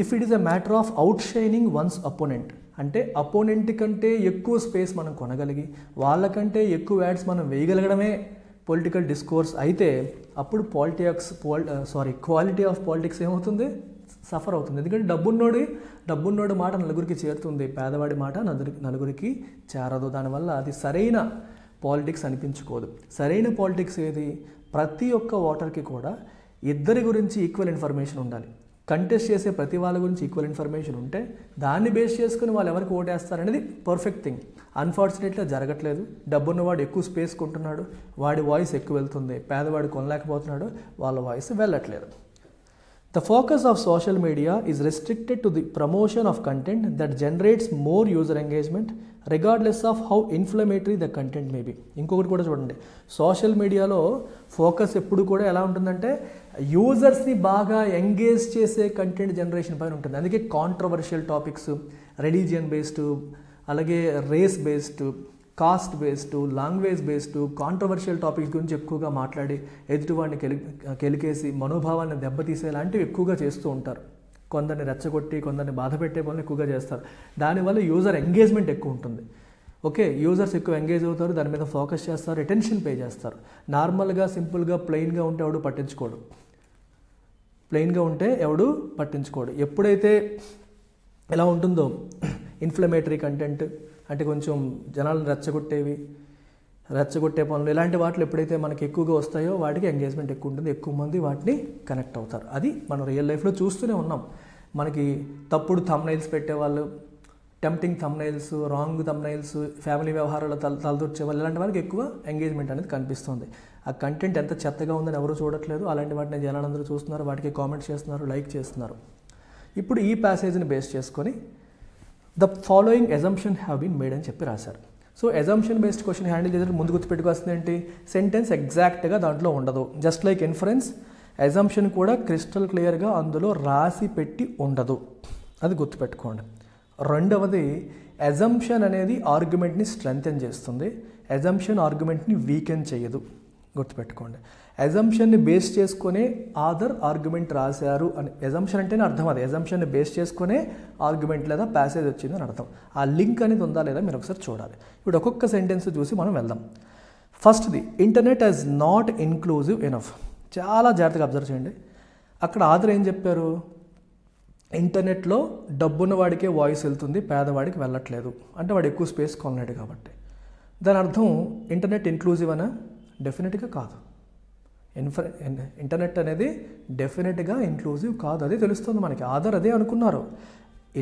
if it is a matter of out shining once opponent, అంటే opponent కంటే ఎక్కువ space మనం కొనగలిగి వాళ్ళకంటే ఎక్కువ యాడ్స్ మనం వేయగలగడమే పొలిటికల్ డిస్కోర్స్ అయితే అప్పుడు క్వాలిటీ ఆఫ్ పాలిటిక్స్ ఏమవుతుంది? సఫర్ అవుతుంది. ఎందుకంటే డబ్బున్నోడు మాట నలుగురికి చేరుతుంది, పేదవాడి మాట నలుగురికి చేరదు. దానివల్ల అది సరైన పాలిటిక్స్ అనిపించుకోదు. సరైన పాలిటిక్స్ ఏది? ప్రతి ఒక్క ఓటర్కి కూడా ఇద్దరి గురించి ఈక్వల్ ఇన్ఫర్మేషన్ ఉండాలి. కంటెస్ట్ చేసే ప్రతి వాళ్ళ గురించి ఈక్వల్ ఇన్ఫర్మేషన్ ఉంటే దాన్ని బేస్ చేసుకుని వాళ్ళు ఎవరికి ఓటేస్తారనేది పర్ఫెక్ట్ థింగ్. అన్ఫార్చునేట్గా జరగట్లేదు. డబ్బున్నవాడు ఎక్కువ స్పేస్ కొంటున్నాడు, వాడి వాయిస్ ఎక్కువ వెళ్తుంది. పేదవాడు కొనలేకపోతున్నాడు, వాళ్ళ వాయిస్ వెళ్ళట్లేదు. The focus of social media is restricted to the promotion of content that generates more user engagement regardless of how inflammatory the content may be. ఇంకొకటి కూడా చూడండి, సోషల్ మీడియాలో ఫోకస్ ఎప్పుడు కూడా ఎలా ఉంటుందంటే యూజర్స్ని బాగా ఎంగేజ్ చేసే కంటెంట్ జనరేషన్ పైన ఉంటుంది. అందుకే కాంట్రవర్షియల్ టాపిక్స్, రిలీజియన్ బేస్డ్, అలాగే race based, caste based, language based, controversial topics గురించి ఎక్కువగా మాట్లాడి ఎదుటివాడిని కెలికేసి మనోభావాన్ని దెబ్బతీసేలాంటివి ఎక్కువగా చేస్తూ ఉంటారు. కొందరిని రెచ్చగొట్టి కొందరిని బాధ పెట్టే పనులు ఎక్కువగా చేస్తారు. దానివల్ల యూజర్ ఎంగేజ్మెంట్ ఎక్కువ ఉంటుంది. ఓకే, యూజర్స్ ఎక్కువ ఎంగేజ్ అవుతారు, దాని మీద ఫోకస్ చేస్తారు, అటెన్షన్ పే చేస్తారు. నార్మల్గా సింపుల్గా ప్లెయిన్గా ఉంటే ఎవడు పట్టించుకోడు. ఎప్పుడైతే ఎలా ఉంటుందో ఇన్ఫ్లమేటరీ కంటెంట్ అంటే కొంచెం జనాలను రెచ్చగొట్టేవి, రెచ్చగొట్టే పనులు ఇలాంటి వాటిలో ఎప్పుడైతే మనకి ఎక్కువగా వస్తాయో వాటికి ఎంగేజ్మెంట్ ఎక్కువ ఉంటుంది, ఎక్కువ మంది వాటిని కనెక్ట్ అవుతారు. అది మనం రియల్ లైఫ్లో చూస్తూనే ఉన్నాం. మనకి తప్పుడు థంబ్నైల్స్ పెట్టేవాళ్ళు, tempting thumbnails, wrong thumbnails, family వ్యవహారాలు తలదూర్చే వాళ్ళు, ఇలాంటి వాళ్ళకి ఎక్కువ ఎంగేజ్మెంట్ అనేది కనిపిస్తుంది. ఆ కంటెంట్ ఎంత చెత్తగా ఉందని ఎవరు చూడట్లేదు, అలాంటి వాటిని జనాలందరూ చూస్తున్నారు, వాటికి కామెంట్ చేస్తున్నారు, లైక్ చేస్తున్నారు. ఇప్పుడు ఈ ప్యాసేజ్ని బేస్ చేసుకొని the following assumption have been made అని చెప్పి రాశారు. So assumption based question handle చేసేటప్పుడు ముందు గుర్తుపెట్టుకోవాల్సింది ఏంటి, సెంటెన్స్ ఎగ్జాక్ట్గా దాంట్లో ఉండదు. జస్ట్ లైక్ ఇన్ఫరెన్స్, అజంప్షన్ కూడా క్రిస్టల్ క్లియర్గా అందులో రాసి పెట్టి ఉండదు, అది గుర్తుపెట్టుకోండి. రెండవది, అజంప్షన్ అనేది ఆర్గ్యుమెంట్ని స్ట్రెంగ్తెన్ చేస్తుంది, అజంప్షన్ ఆర్గ్యుమెంట్ని వీకెన్ చేయదు, గుర్తుపెట్టుకోండి. అజంప్షన్ని బేస్ చేసుకునే ఆదర్ ఆర్గ్యుమెంట్ రాశారు అని, అజంప్షన్ అంటేనే అర్థం అది, అజంప్షన్ని బేస్ చేసుకునే ఆర్గ్యుమెంట్ లేదా ప్యాసేజ్ వచ్చింది అని అర్థం. ఆ లింక్ అనేది ఉందా లేదా మీరు ఒకసారి చూడాలి. ఇప్పుడు ఒక్కొక్క సెంటెన్స్ చూసి మనం వెళ్దాం. ఫస్ట్ది, internet is not inclusive enough. చాలా జాగ్రత్తగా అబ్జర్వ్ చేయండి. అక్కడ ఆదర్ ఏం చెప్పారు, ఇంటర్నెట్లో డబ్బున్న వాడికే వాయిస్ వెళ్తుంది, పేదవాడికి వెళ్ళట్లేదు, అంటే వాడు ఎక్కువ స్పేస్ కొనలేడు కాబట్టి. దాని అర్థం ఇంటర్నెట్ ఇన్క్లూజివ్ అనా? డెఫినెట్గా కాదు. ఇంటర్నెట్ అనేది డెఫినెట్గా ఇన్క్లూజివ్ కాదు, అదే తెలుస్తుంది మనకి. ఆదర్ అదే అనుకున్నారు,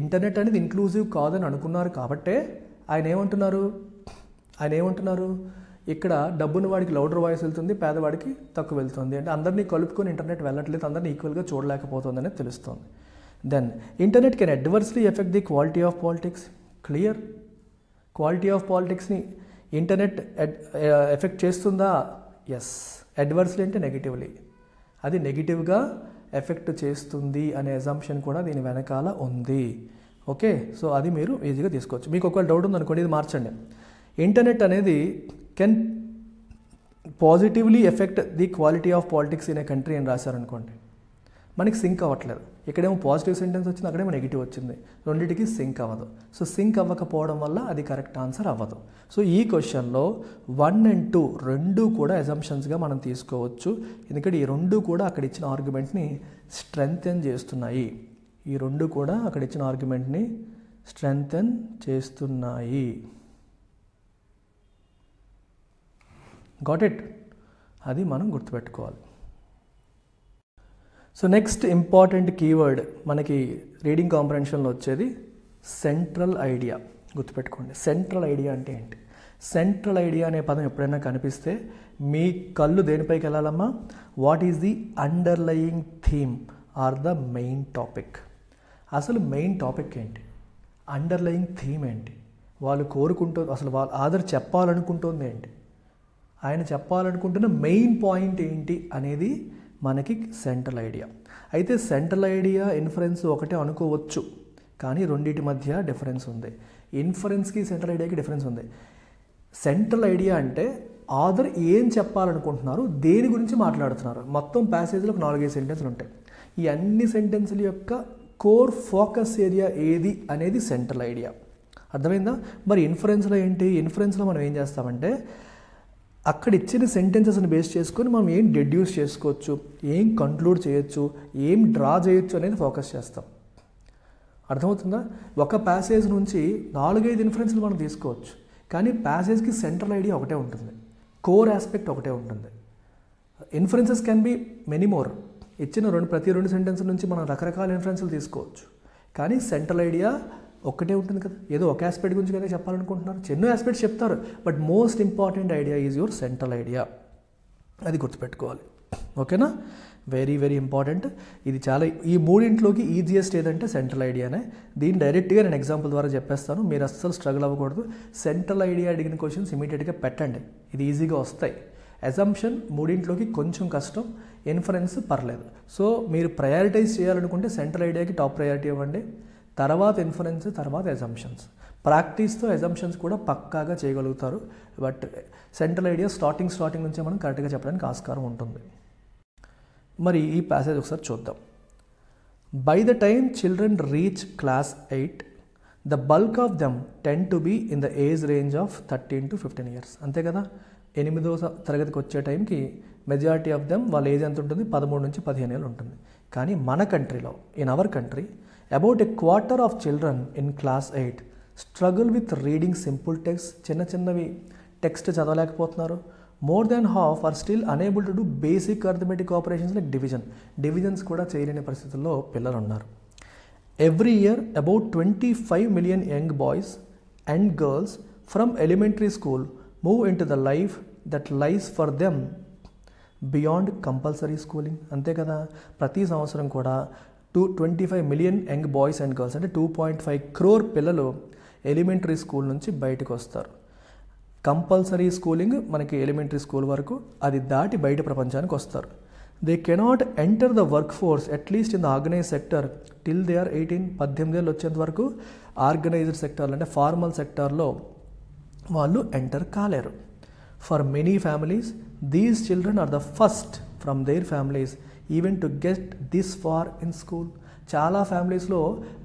ఇంటర్నెట్ అనేది ఇన్క్లూజివ్ కాదని అనుకున్నారు కాబట్టే ఆయన ఏమంటున్నారు ఇక్కడ డబ్బున్న వాడికి లౌడర్ వాయిస్ వెళ్తుంది, పేదవాడికి తక్కువ వెళ్తుంది, అంటే అందరినీ కలుపుకొని ఇంటర్నెట్ వెళ్ళట్లేదు, అందరినీ ఈక్వల్గా చూడలేకపోతుంది అనేది తెలుస్తుంది. Then internet can adversely affect the quality of politics. Clear, quality of పాలిటిక్స్ని ఇంటర్నెట్ ఎఫెక్ట్ చేస్తుందా? ఎస్. అడ్వర్స్లీ అంటే నెగిటివ్లీ, అది నెగిటివ్గా ఎఫెక్ట్ చేస్తుంది అనే అజంప్షన్ కూడా దీని వెనకాల ఉంది. ఓకే, సో అది మీరు ఈజీగా తీసుకోవచ్చు. మీకు ఒకవేళ డౌట్ ఉందనుకోండి, ఇది మార్చండి. ఇంటర్నెట్ అనేది can positively effect the quality of politics in a country అని రాశారనుకోండి, మనకి సింక్ అవ్వట్లేదు. ఇక్కడేమో పాజిటివ్ సెంటెన్స్ వచ్చింది, అక్కడేమో నెగిటివ్ వచ్చింది, రెండింటికి సింక్ అవ్వదు. సో సింక్ అవ్వకపోవడం వల్ల అది కరెక్ట్ ఆన్సర్ అవ్వదు. సో ఈ క్వశ్చన్లో 1 and 2 రెండు కూడా అజంప్షన్స్గా మనం తీసుకోవచ్చు, ఎందుకంటే ఈ రెండు కూడా అక్కడ ఇచ్చిన ఆర్గ్యుమెంట్ని స్ట్రెంగ్తెన్ చేస్తున్నాయి. ఈ రెండు కూడా అక్కడ ఇచ్చిన ఆర్గ్యుమెంట్ని స్ట్రెంగ్తెన్ చేస్తున్నాయి. Got it? అది మనం గుర్తుపెట్టుకోవాలి. సో నెక్స్ట్ ఇంపార్టెంట్ కీవర్డ్ మనకి రీడింగ్ కాంప్రహెన్షన్లో వచ్చేది సెంట్రల్ ఐడియా. గుర్తుపెట్టుకోండి, సెంట్రల్ ఐడియా అంటే ఏంటి? సెంట్రల్ ఐడియా అనే పదం ఎప్పుడైనా కనిపిస్తే మీ కళ్ళు దేనిపైకి వెళ్ళాలమ్మా? What is the underlying theme or the main topic? అసలు మెయిన్ టాపిక్ ఏంటి, అండర్లయింగ్ థీమ్ ఏంటి, వాళ్ళు అసలు వాళ్ళు ఆదర్ చెప్పాలనుకుంటుంది ఏంటి, ఆయన చెప్పాలనుకుంటున్న మెయిన్ పాయింట్ ఏంటి అనేది మనకి సెంట్రల్ ఐడియా. అయితే సెంట్రల్ ఐడియా ఇన్ఫరెన్స్ ఒకటే అనుకోవచ్చు, కానీ రెండింటి మధ్య డిఫరెన్స్ ఉంది. ఇన్ఫరెన్స్కి సెంట్రల్ ఐడియాకి డిఫరెన్స్ ఉంది. సెంట్రల్ ఐడియా అంటే ఆదర్ ఏం చెప్పాలనుకుంటున్నారు, దేని గురించి మాట్లాడుతున్నారు. మొత్తం ప్యాసేజ్లో 4-5 సెంటెన్సులు ఉంటాయి. ఈ అన్ని సెంటెన్సుల యొక్క కోర్ ఫోకస్ ఏరియా ఏది అనేది సెంట్రల్ ఐడియా. అర్థమైందా? మరి ఇన్ఫరెన్స్లో ఏంటి? ఇన్ఫరెన్స్లో మనం ఏం చేస్తామంటే అక్కడ ఇచ్చిన సెంటెన్సెస్ని బేస్ చేసుకొని మనం ఏం డెడ్యూస్ చేసుకోవచ్చు, ఏం కంక్లూడ్ చేయొచ్చు, ఏం డ్రా చేయొచ్చు అనేది ఫోకస్ చేస్తాం. అర్థమవుతుందా? ఒక ప్యాసేజ్ నుంచి 4-5 ఇన్ఫరెన్స్లు మనం తీసుకోవచ్చు, కానీ ప్యాసేజ్కి సెంట్రల్ ఐడియా ఒకటే ఉంటుంది, కోర్ ఆస్పెక్ట్ ఒకటే ఉంటుంది. Inferences can be many more. ఇచ్చిన ప్రతి 2 సెంటెన్స్ల నుంచి మనం రకరకాల ఇన్ఫరెన్స్లు తీసుకోవచ్చు, కానీ సెంట్రల్ ఐడియా ఒక్కటే ఉంటుంది కదా. ఏదో ఒక ఆస్పెక్ట్ గురించి కదా చెప్పాలనుకుంటున్నారు, ఎన్నో ఆస్పెక్ట్స్ చెప్తారు, but most important idea is your central idea. అది గుర్తుపెట్టుకోవాలి. ఓకేనా? Very very important. ఇది చాలా, ఈ మూడింట్లోకి ఈజియెస్ట్ ఏదంటే సెంట్రల్ ఐడియానే. దీన్ని డైరెక్ట్గా నేను ఎగ్జాంపుల్ ద్వారా చెప్పేస్తాను, మీరు అస్సలు స్ట్రగుల్ అవ్వకూడదు. సెంట్రల్ ఐడియా అడిగిన క్వశ్చన్స్ ఇమీడియట్గా పెట్టండి, ఇది ఈజీగా వస్తాయి. అజంప్షన్ మూడింట్లోకి కొంచెం కష్టం, ఇన్ఫరెన్స్ పర్లేదు. సో మీరు ప్రయారిటైజ్ చేయాలనుకుంటే సెంట్రల్ ఐడియాకి టాప్ ప్రయారిటీ ఇవ్వండి, తర్వాత ఇన్ఫరెన్స్, తర్వాత అజంప్షన్స్. ప్రాక్టీస్తో అజంప్షన్స్ కూడా పక్కాగా చేయగలుగుతారు, బట్ సెంట్రల్ ఐడియా స్టార్టింగ్ నుంచే మనం కరెక్ట్గా చెప్పడానికి ఆస్కారం ఉంటుంది. మరి ఈ ప్యాసేజ్ ఒకసారి చూద్దాం. By the time children reach class 8, the bulk of them tend to be in the age range of 13 to 15 years. అంతే కదా? 8వ తరగతికి వచ్చే టైంకి మెజారిటీ ఆఫ్ దెమ్ వాళ్ళ ఏజ్ ఎంత ఉంటుంది? 13 నుంచి 15 ఏళ్ళు ఉంటుంది. కానీ మన కంట్రీలో, in our country, about a quarter of children in class 8 struggle with reading simple text. చిన్నవి టెక్స్ట్ చదవలేకపోతున్నారు. More than half are still unable to do basic arithmetic operations like divisions కూడా చేయలేని పరిస్థితుల్లో పిల్లలు ఉన్నారు. Every year about 25 million young boys and girls from elementary school move in to the life that lies for them beyond compulsory schooling. అంతే కదా, ప్రతి సంవత్సరం కూడా 25 million young boys and girls అంటే 2.5 crore పిల్లలు ఎలిమెంటరీ స్కూల్ నుంచి బయటకు వస్తారు. కంపల్సరీ స్కూలింగ్ మనకి ఎలిమెంటరీ స్కూల్ వరకు, అది దాటి బయట ప్రపంచానికి వస్తారు. They cannot enter the work force at least in the organise sector till they are 18 ఏళ్ళు వచ్చేంత వరకు ఆర్గనైజ్డ్ సెక్టార్లు అంటే ఫార్మల్ సెక్టార్లో వాళ్ళు ఎంటర్ కాలేరు. For many families these children are the first from their families even to get this far in school. చాలా ఫ్యామిలీస్లో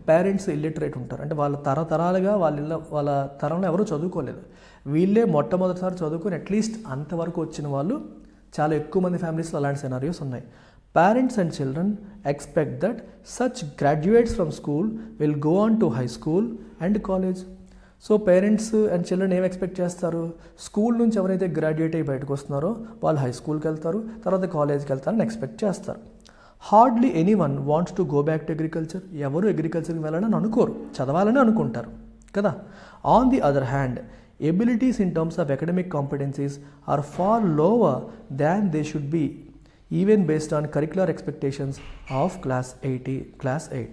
parents illiterate ఉంటారు, అంటే వాళ్ళ తరతరాలుగా వాళ్ళ తరంలో ఎవరూ చదువుకోలేదు, వీళ్ళే మొట్టమొదటిసారి చదువుకొని అట్లీస్ట్ అంతవరకు వచ్చిన వాళ్ళు చాలా ఎక్కువ మంది ఫ్యామిలీస్లో అలాంటి సినారియోస్ ఉన్నాయి. Parents and children expect that such graduates from school will go on to high school and college. So parents and children ఏం ఎక్స్పెక్ట్ చేస్తారు, స్కూల్ నుంచి ఎవరైతే గ్రాడ్యుయేట్ అయ్యి బయటకు వస్తున్నారో వాళ్ళు హై స్కూల్కి వెళ్తారు, తర్వాత కాలేజ్కి వెళ్తారని ఎక్స్పెక్ట్ చేస్తారు. Hardly anyone wants to go back to agriculture. ఎవరు అగ్రికల్చర్కి వెళ్ళాలని అనుకోరు, చదవాలని అనుకుంటారు కదా. On the other hand abilities in terms of academic competencies are far lower than they should be even based on curricular expectations of class 8.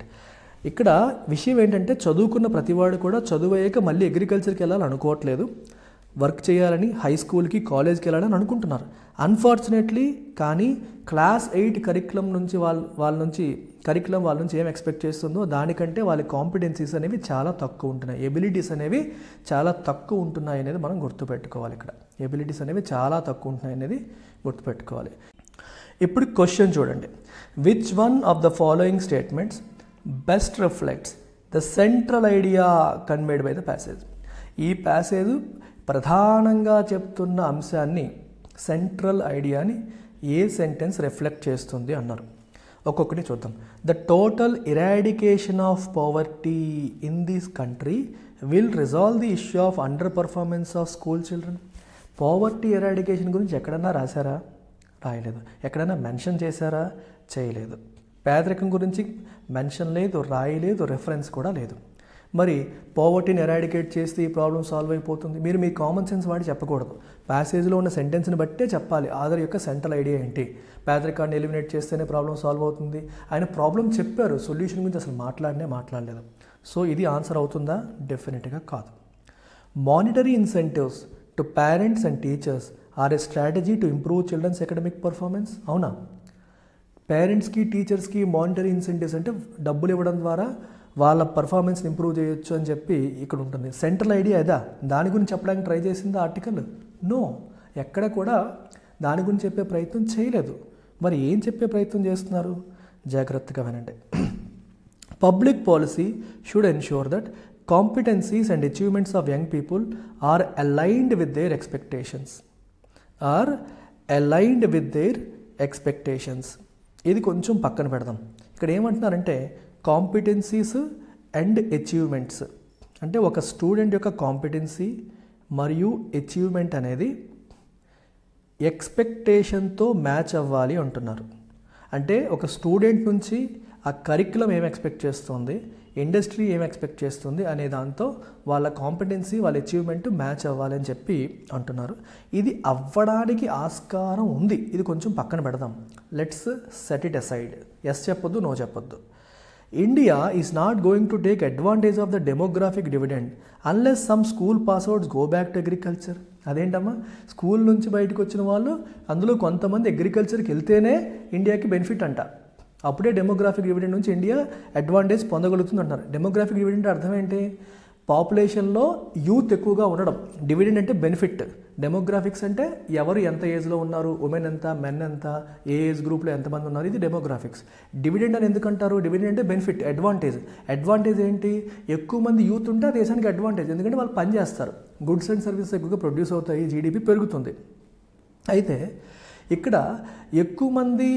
ఇక్కడ విషయం ఏంటంటే చదువుకున్న ప్రతివాడు కూడా చదువయ్యాక మళ్ళీ అగ్రికల్చర్కి వెళ్ళాలని అనుకోవట్లేదు, వర్క్ చేయాలని హై స్కూల్కి కాలేజ్కి వెళ్ళాలని అనుకుంటున్నారు. అన్ఫార్చునేట్లీ కానీ క్లాస్ 8 కరిక్యులం నుంచి వాళ్ళ నుంచి ఏం ఎక్స్పెక్ట్ చేస్తుందో దానికంటే వాళ్ళ కాంపిటెన్సీస్ అనేవి చాలా తక్కువ ఉంటున్నాయి, ఎబిలిటీస్ అనేవి చాలా తక్కువ ఉంటున్నాయి అనేది మనం గుర్తుపెట్టుకోవాలి. ఇక్కడ ఎబిలిటీస్ అనేవి చాలా తక్కువ ఉంటున్నాయి అనేది గుర్తుపెట్టుకోవాలి. ఇప్పుడు క్వశ్చన్ చూడండి, which one of the following statements best reflects the central idea conveyed by the passage. ఈ ప్యాసేజ్ ప్రధానంగా చెప్తున్న అంశాన్ని, సెంట్రల్ ఐడియాని ఏ సెంటెన్స్ రిఫ్లెక్ట్ చేస్తుంది అన్నారు. ఒక్కొక్కటి చూద్దాం. The total eradication of poverty in this country will resolve the issue of under performance of school children. Poverty eradication గురించి ఎక్కడన్నా రాశారా? రాయలేదు. ఎక్కడైనా మెన్షన్ చేశారా? చేయలేదు. పేదరికం గురించి మెన్షన్ లేదు, రాయలేదు, రెఫరెన్స్ కూడా లేదు. మరి పవర్టీని ఎరాడికేట్ చేస్తే ఈ ప్రాబ్లం సాల్వ్ అయిపోతుంది. మీరు మీ కామన్ సెన్స్ వాడి చెప్పకూడదు, ప్యాసేజ్లో ఉన్న సెంటెన్స్ని బట్టే చెప్పాలి. ఆధార్ యొక్క సెంట్రల్ ఐడియా ఏంటి, పేదరికాన్ని ఎలిమినేట్ చేస్తేనే ప్రాబ్లం సాల్వ్ అవుతుంది. ఆయన ప్రాబ్లం చెప్పారు, సొల్యూషన్ గురించి అసలు మాట్లాడలేదు. సో ఇది ఆన్సర్ అవుతుందా? డెఫినెట్గా కాదు. Monetary incentives to parents and teachers are a strategy to improve children's academic performance. అవునా? పేరెంట్స్కి టీచర్స్కి మానిటరీ ఇన్సెంటివ్స్ అంటే డబ్బులు ఇవ్వడం ద్వారా వాళ్ళ పర్ఫార్మెన్స్ని ఇంప్రూవ్ చేయొచ్చు అని చెప్పి ఇక్కడ ఉంటుంది. సెంట్రల్ ఐడియా అదా? దాని గురించి చెప్పడానికి ట్రై చేసింది ఆర్టికల్? నో, ఎక్కడ కూడా దాని గురించి చెప్పే ప్రయత్నం చేయలేదు. మరి ఏం చెప్పే ప్రయత్నం చేస్తున్నారు? జాగ్రత్తగా వినండి. Public policy should ensure that competencies and achievements of young people are aligned with their expectations. ఇది కొంచెం పక్కన పెడదాం. ఇక్కడ ఏమంటున్నారంటే కాంపిటెన్సీస్ అండ్ అచీవ్మెంట్స్ అంటే ఒక స్టూడెంట్ యొక్క కాంపిటెన్సీ మరియు అచీవ్మెంట్ అనేది ఎక్స్పెక్టేషన్తో మ్యాచ్ అవ్వాలి అంటున్నారు. అంటే ఒక స్టూడెంట్ నుంచి ఆ కరిక్యులం ఏం ఎక్స్పెక్ట్ చేస్తుంది, ఇండస్ట్రీ ఏం ఎక్స్పెక్ట్ చేస్తుంది అనే దాంతో వాళ్ళ కాంపిటెన్సీ, వాళ్ళ అచీవ్మెంట్ మ్యాచ్ అవ్వాలి అని చెప్పి అంటున్నారు. ఇది అవ్వడానికి ఆస్కారం ఉంది, ఇది కొంచెం పక్కన పెడదాం. Let's set it aside. Yes చెప్పొద్దు, నో చెప్పొద్దు. India is not going to take advantage of the demographic dividend unless some school passouts go back to agriculture. అదేంటమ్మా, స్కూల్ నుంచి బయటకు వచ్చిన వాళ్ళు అందులో కొంతమంది అగ్రికల్చర్కి వెళ్తేనే ఇండియాకి బెనిఫిట్ అంట. అప్పుడే డెమోగ్రాఫిక్ డివిడెండ్ నుంచి ఇండియా అడ్వాంటేజ్ పొందగలుగుతుంది అంటారు. డెమోగ్రాఫిక్ డివిడెండ్ అర్థం ఏంటి? పాపులేషన్లో యూత్ ఎక్కువగా ఉండడం. డివిడెండ్ అంటే బెనిఫిట్, డెమోగ్రాఫిక్స్ అంటే ఎవరు ఎంత ఏజ్లో ఉన్నారు, ఉమెన్ ఎంత, మెన్ ఎంత, ఏ ఏజ్ గ్రూప్లో ఎంతమంది ఉన్నారు, ఇది డెమోగ్రాఫిక్స్. డివిడెండ్ అని ఎందుకంటారు? డివిడెండ్ అంటే బెనిఫిట్, అడ్వాంటేజ్. అడ్వాంటేజ్ ఏంటి? ఎక్కువ మంది యూత్ ఉంటే ఆ దేశానికి అడ్వాంటేజ్, ఎందుకంటే వాళ్ళు పని చేస్తారు, గుడ్స్ అండ్ సర్వీసెస్ ఎక్కువగా ప్రొడ్యూస్ అవుతాయి, జీడిపి పెరుగుతుంది. అయితే ఇక్కడ ఎక్కువ మంది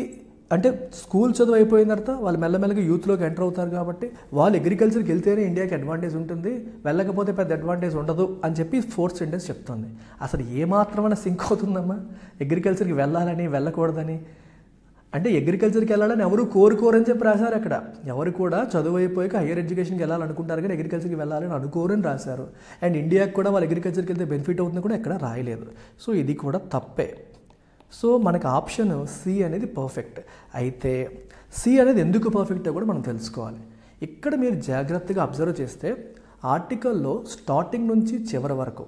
అంటే స్కూల్ చదువు అయిపోయిన తర్వాత వాళ్ళు మెల్లమెల్లగా యూత్లోకి ఎంటర్ అవుతారు కాబట్టి వాళ్ళు అగ్రికల్చర్కి వెళ్తేనే ఇండియాకి అడ్వాంటేజ్ ఉంటుంది, వెళ్ళకపోతే పెద్ద అడ్వాంటేజ్ ఉండదు అని చెప్పి ఫోర్త్ సెంటెన్స్ చెప్తుంది. అసలు ఏమాత్రమైనా సింక్ అవుతుందమ్మా అగ్రికల్చర్కి వెళ్ళాలని వెళ్ళకూడదని? అంటే అగ్రికల్చర్కి వెళ్ళాలని ఎవరు కోరుకోరని చెప్పి రాశారు అక్కడ. ఎవరు కూడా చదువు అయిపోయాక హయ్యర్ ఎడ్యుకేషన్కి వెళ్ళాలనుకుంటారు కానీ అగ్రికల్చర్కి వెళ్ళాలని అనుకోరని రాశారు. అండ్ ఇండియాకి కూడా వాళ్ళు అగ్రికల్చర్కి వెళ్తే బెనిఫిట్ అవుతుంది కూడా ఎక్కడ రాయలేదు. సో ఇది కూడా తప్పే. సో మనకు ఆప్షన్ సి అనేది పర్ఫెక్ట్. అయితే సి అనేది ఎందుకు పర్ఫెక్టో కూడా మనం తెలుసుకోవాలి. ఇక్కడ మీరు జాగ్రత్తగా అబ్జర్వ్ చేస్తే ఆర్టికల్లో స్టార్టింగ్ నుంచి చివరి వరకు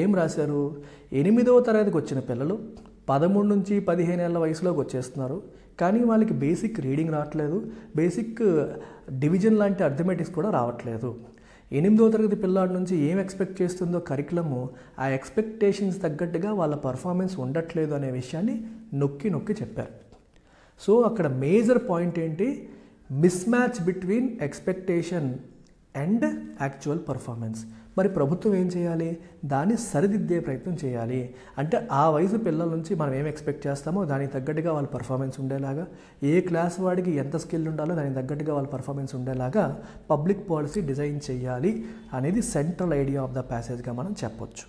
ఏం రాశారు? 8వ తరగతికి వచ్చిన పిల్లలు 13 నుంచి 15 ఏళ్ళ వయసులోకి వచ్చేస్తున్నారు, కానీ వాళ్ళకి బేసిక్ రీడింగ్ రావట్లేదు, బేసిక్ డివిజన్ లాంటి అర్థమెటిక్స్ కూడా రావట్లేదు. 8వ తరగతి పిల్లాడి నుంచి ఏం ఎక్స్పెక్ట్ చేస్తుందో కరికులము ఆ ఎక్స్పెక్టేషన్స్ తగ్గట్టుగా వాళ్ళ పర్ఫార్మెన్స్ ఉండట్లేదు అనే విషయాన్ని నొక్కి నొక్కి చెప్పారు. సో అక్కడ మేజర్ పాయింట్ ఏంటి? Miss match between expectation and actual performance. మరి ప్రభుత్వం ఏం చేయాలి? దాన్ని సరిదిద్దే ప్రయత్నం చేయాలి. అంటే ఆ వయసు పిల్లల నుంచి మనం ఏం ఎక్స్పెక్ట్ చేస్తామో దానికి తగ్గట్టుగా వాళ్ళ పర్ఫార్మెన్స్ ఉండేలాగా, ఏ క్లాస్ వాడికి ఎంత స్కిల్ ఉండాలో దానికి తగ్గట్టుగా వాళ్ళ పర్ఫార్మెన్స్ ఉండేలాగా పబ్లిక్ పాలసీ డిజైన్ చేయాలి అనేది సెంట్రల్ ఐడియా ఆఫ్ ద ప్యాసేజ్గా మనం చెప్పొచ్చు.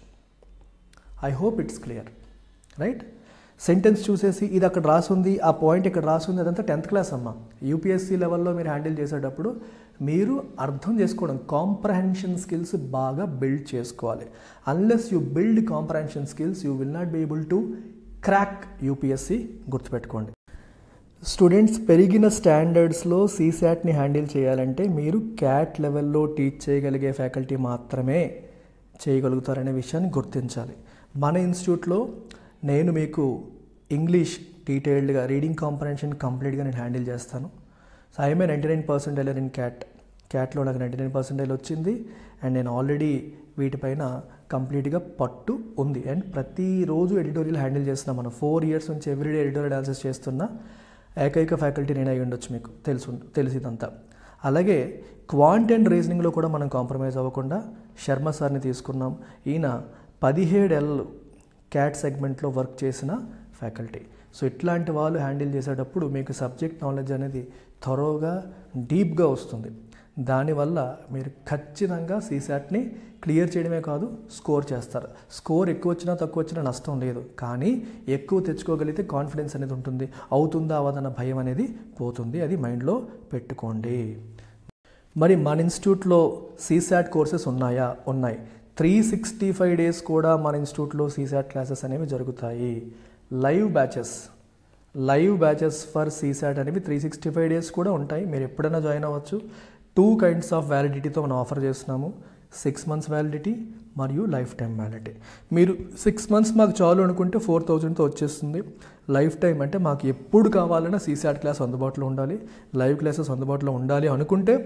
I hope it's clear, right? Sentence చూసేసి ఇది అక్కడ రాసుంది, ఆ పాయింట్ ఇక్కడ రాసుంది, అదంతా 10th క్లాస్ అమ్మ. యూపీఎస్సీ లెవెల్లో మీరు హ్యాండిల్ చేసేటప్పుడు మీరు అర్థం చేసుకోవడం, కాంప్రహెన్షన్ స్కిల్స్ బాగా బిల్డ్ చేసుకోవాలి. Unless you build comprehension skills you will not be able to crack UPSC. గుర్తుపెట్టుకోండి స్టూడెంట్స్, పెరిగిన స్టాండర్డ్స్లో సీసాట్ని హ్యాండిల్ చేయాలంటే మీరు క్యాట్ లెవెల్లో టీచ్ చేయగలిగే ఫ్యాకల్టీ మాత్రమే చేయగలుగుతారనే విషయాన్ని గుర్తించాలి. మన ఇన్స్టిట్యూట్లో నేను మీకు ఇంగ్లీష్ డీటెయిల్డ్గా రీడింగ్ కాంప్రహెన్షన్ కంప్లీట్గా నేను హ్యాండిల్ చేస్తాను. సో ఐఎమ్ 99% ఇన్ క్యాట్లో నాకు 99% వచ్చింది. అండ్ నేను ఆల్రెడీ వీటిపైన కంప్లీట్గా పట్టు ఉంది. అండ్ ప్రతిరోజు ఎడిటోరియల్ హ్యాండిల్ చేస్తున్నాం. మనం 4 years నుంచి ఎవ్రీడే ఎడిటోరియల్ అనాలిసిస్ చేస్తున్న ఏకైక ఫ్యాకల్టీ నేను అయి ఉండొచ్చు, మీకు తెలిసిదంతా. అలాగే క్వాంట్ అండ్ రీజనింగ్లో కూడా మనం కాంప్రమైజ్ అవ్వకుండా శర్మ సార్ని తీసుకున్నాం. ఈయన 17 ఏళ్ళు క్యాట్ సెగ్మెంట్లో వర్క్ చేసిన ఫ్యాకల్టీ. సో ఇట్లాంటి వాళ్ళు హ్యాండిల్ చేసేటప్పుడు మీకు సబ్జెక్ట్ నాలెడ్జ్ అనేది త్వరగా డీప్గా వస్తుంది. దానివల్ల మీరు ఖచ్చితంగా సీసాట్ని క్లియర్ చేయడమే కాదు, స్కోర్ చేస్తారు. స్కోర్ ఎక్కువ వచ్చినా తక్కువ వచ్చినా నష్టం లేదు, కానీ ఎక్కువ తెచ్చుకోగలిగితే కాన్ఫిడెన్స్ అనేది ఉంటుంది. అవుతుందా అవదన్న భయం అనేది పోతుంది. అది మైండ్లో పెట్టుకోండి. మరి మన ఇన్స్టిట్యూట్లో సీసాట్ కోర్సెస్ ఉన్నాయా? ఉన్నాయి. 365 days కూడా మన ఇన్స్టిట్యూట్లో సీసాట్ క్లాసెస్ అనేవి జరుగుతాయి. లైవ్ బ్యాచెస్ ఫర్ సీసాట్ అనేవి 365 days కూడా ఉంటాయి. మీరు ఎప్పుడైనా జాయిన్ అవ్వచ్చు. 2 kinds ఆఫ్ వ్యాలిడిటీతో మనం ఆఫర్ చేస్తున్నాము. 6 months వ్యాలిడిటీ మరియు లైఫ్ టైం వ్యాలిడిటీ. మీరు 6 months మాకు చాలు అనుకుంటే 4,000తో వచ్చేస్తుంది. లైఫ్ టైం అంటే మాకు ఎప్పుడు కావాలన్నా సీసాట్ క్లాస్ అందుబాటులో ఉండాలి, లైవ్ క్లాసెస్ అందుబాటులో ఉండాలి అనుకుంటే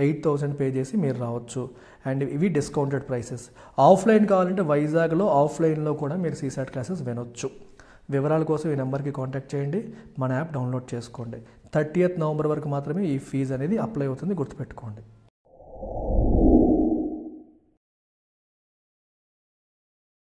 8,000 పే చేసి మీరు రావచ్చు. అండ్ ఇవి డిస్కౌంటెడ్ ప్రైసెస్. ఆఫ్లైన్ కావాలంటే వైజాగ్లో ఆఫ్లైన్లో కూడా మీరు సీసాట్ క్లాసెస్ వినొచ్చు. వివరాల కోసం ఈ నెంబర్కి కాంటాక్ట్ చేయండి, మన యాప్ డౌన్లోడ్ చేసుకోండి. 30th November వరకు మాత్రమే ఈ ఫీజు అనేది అప్లై అవుతుంది, గుర్తుపెట్టుకోండి.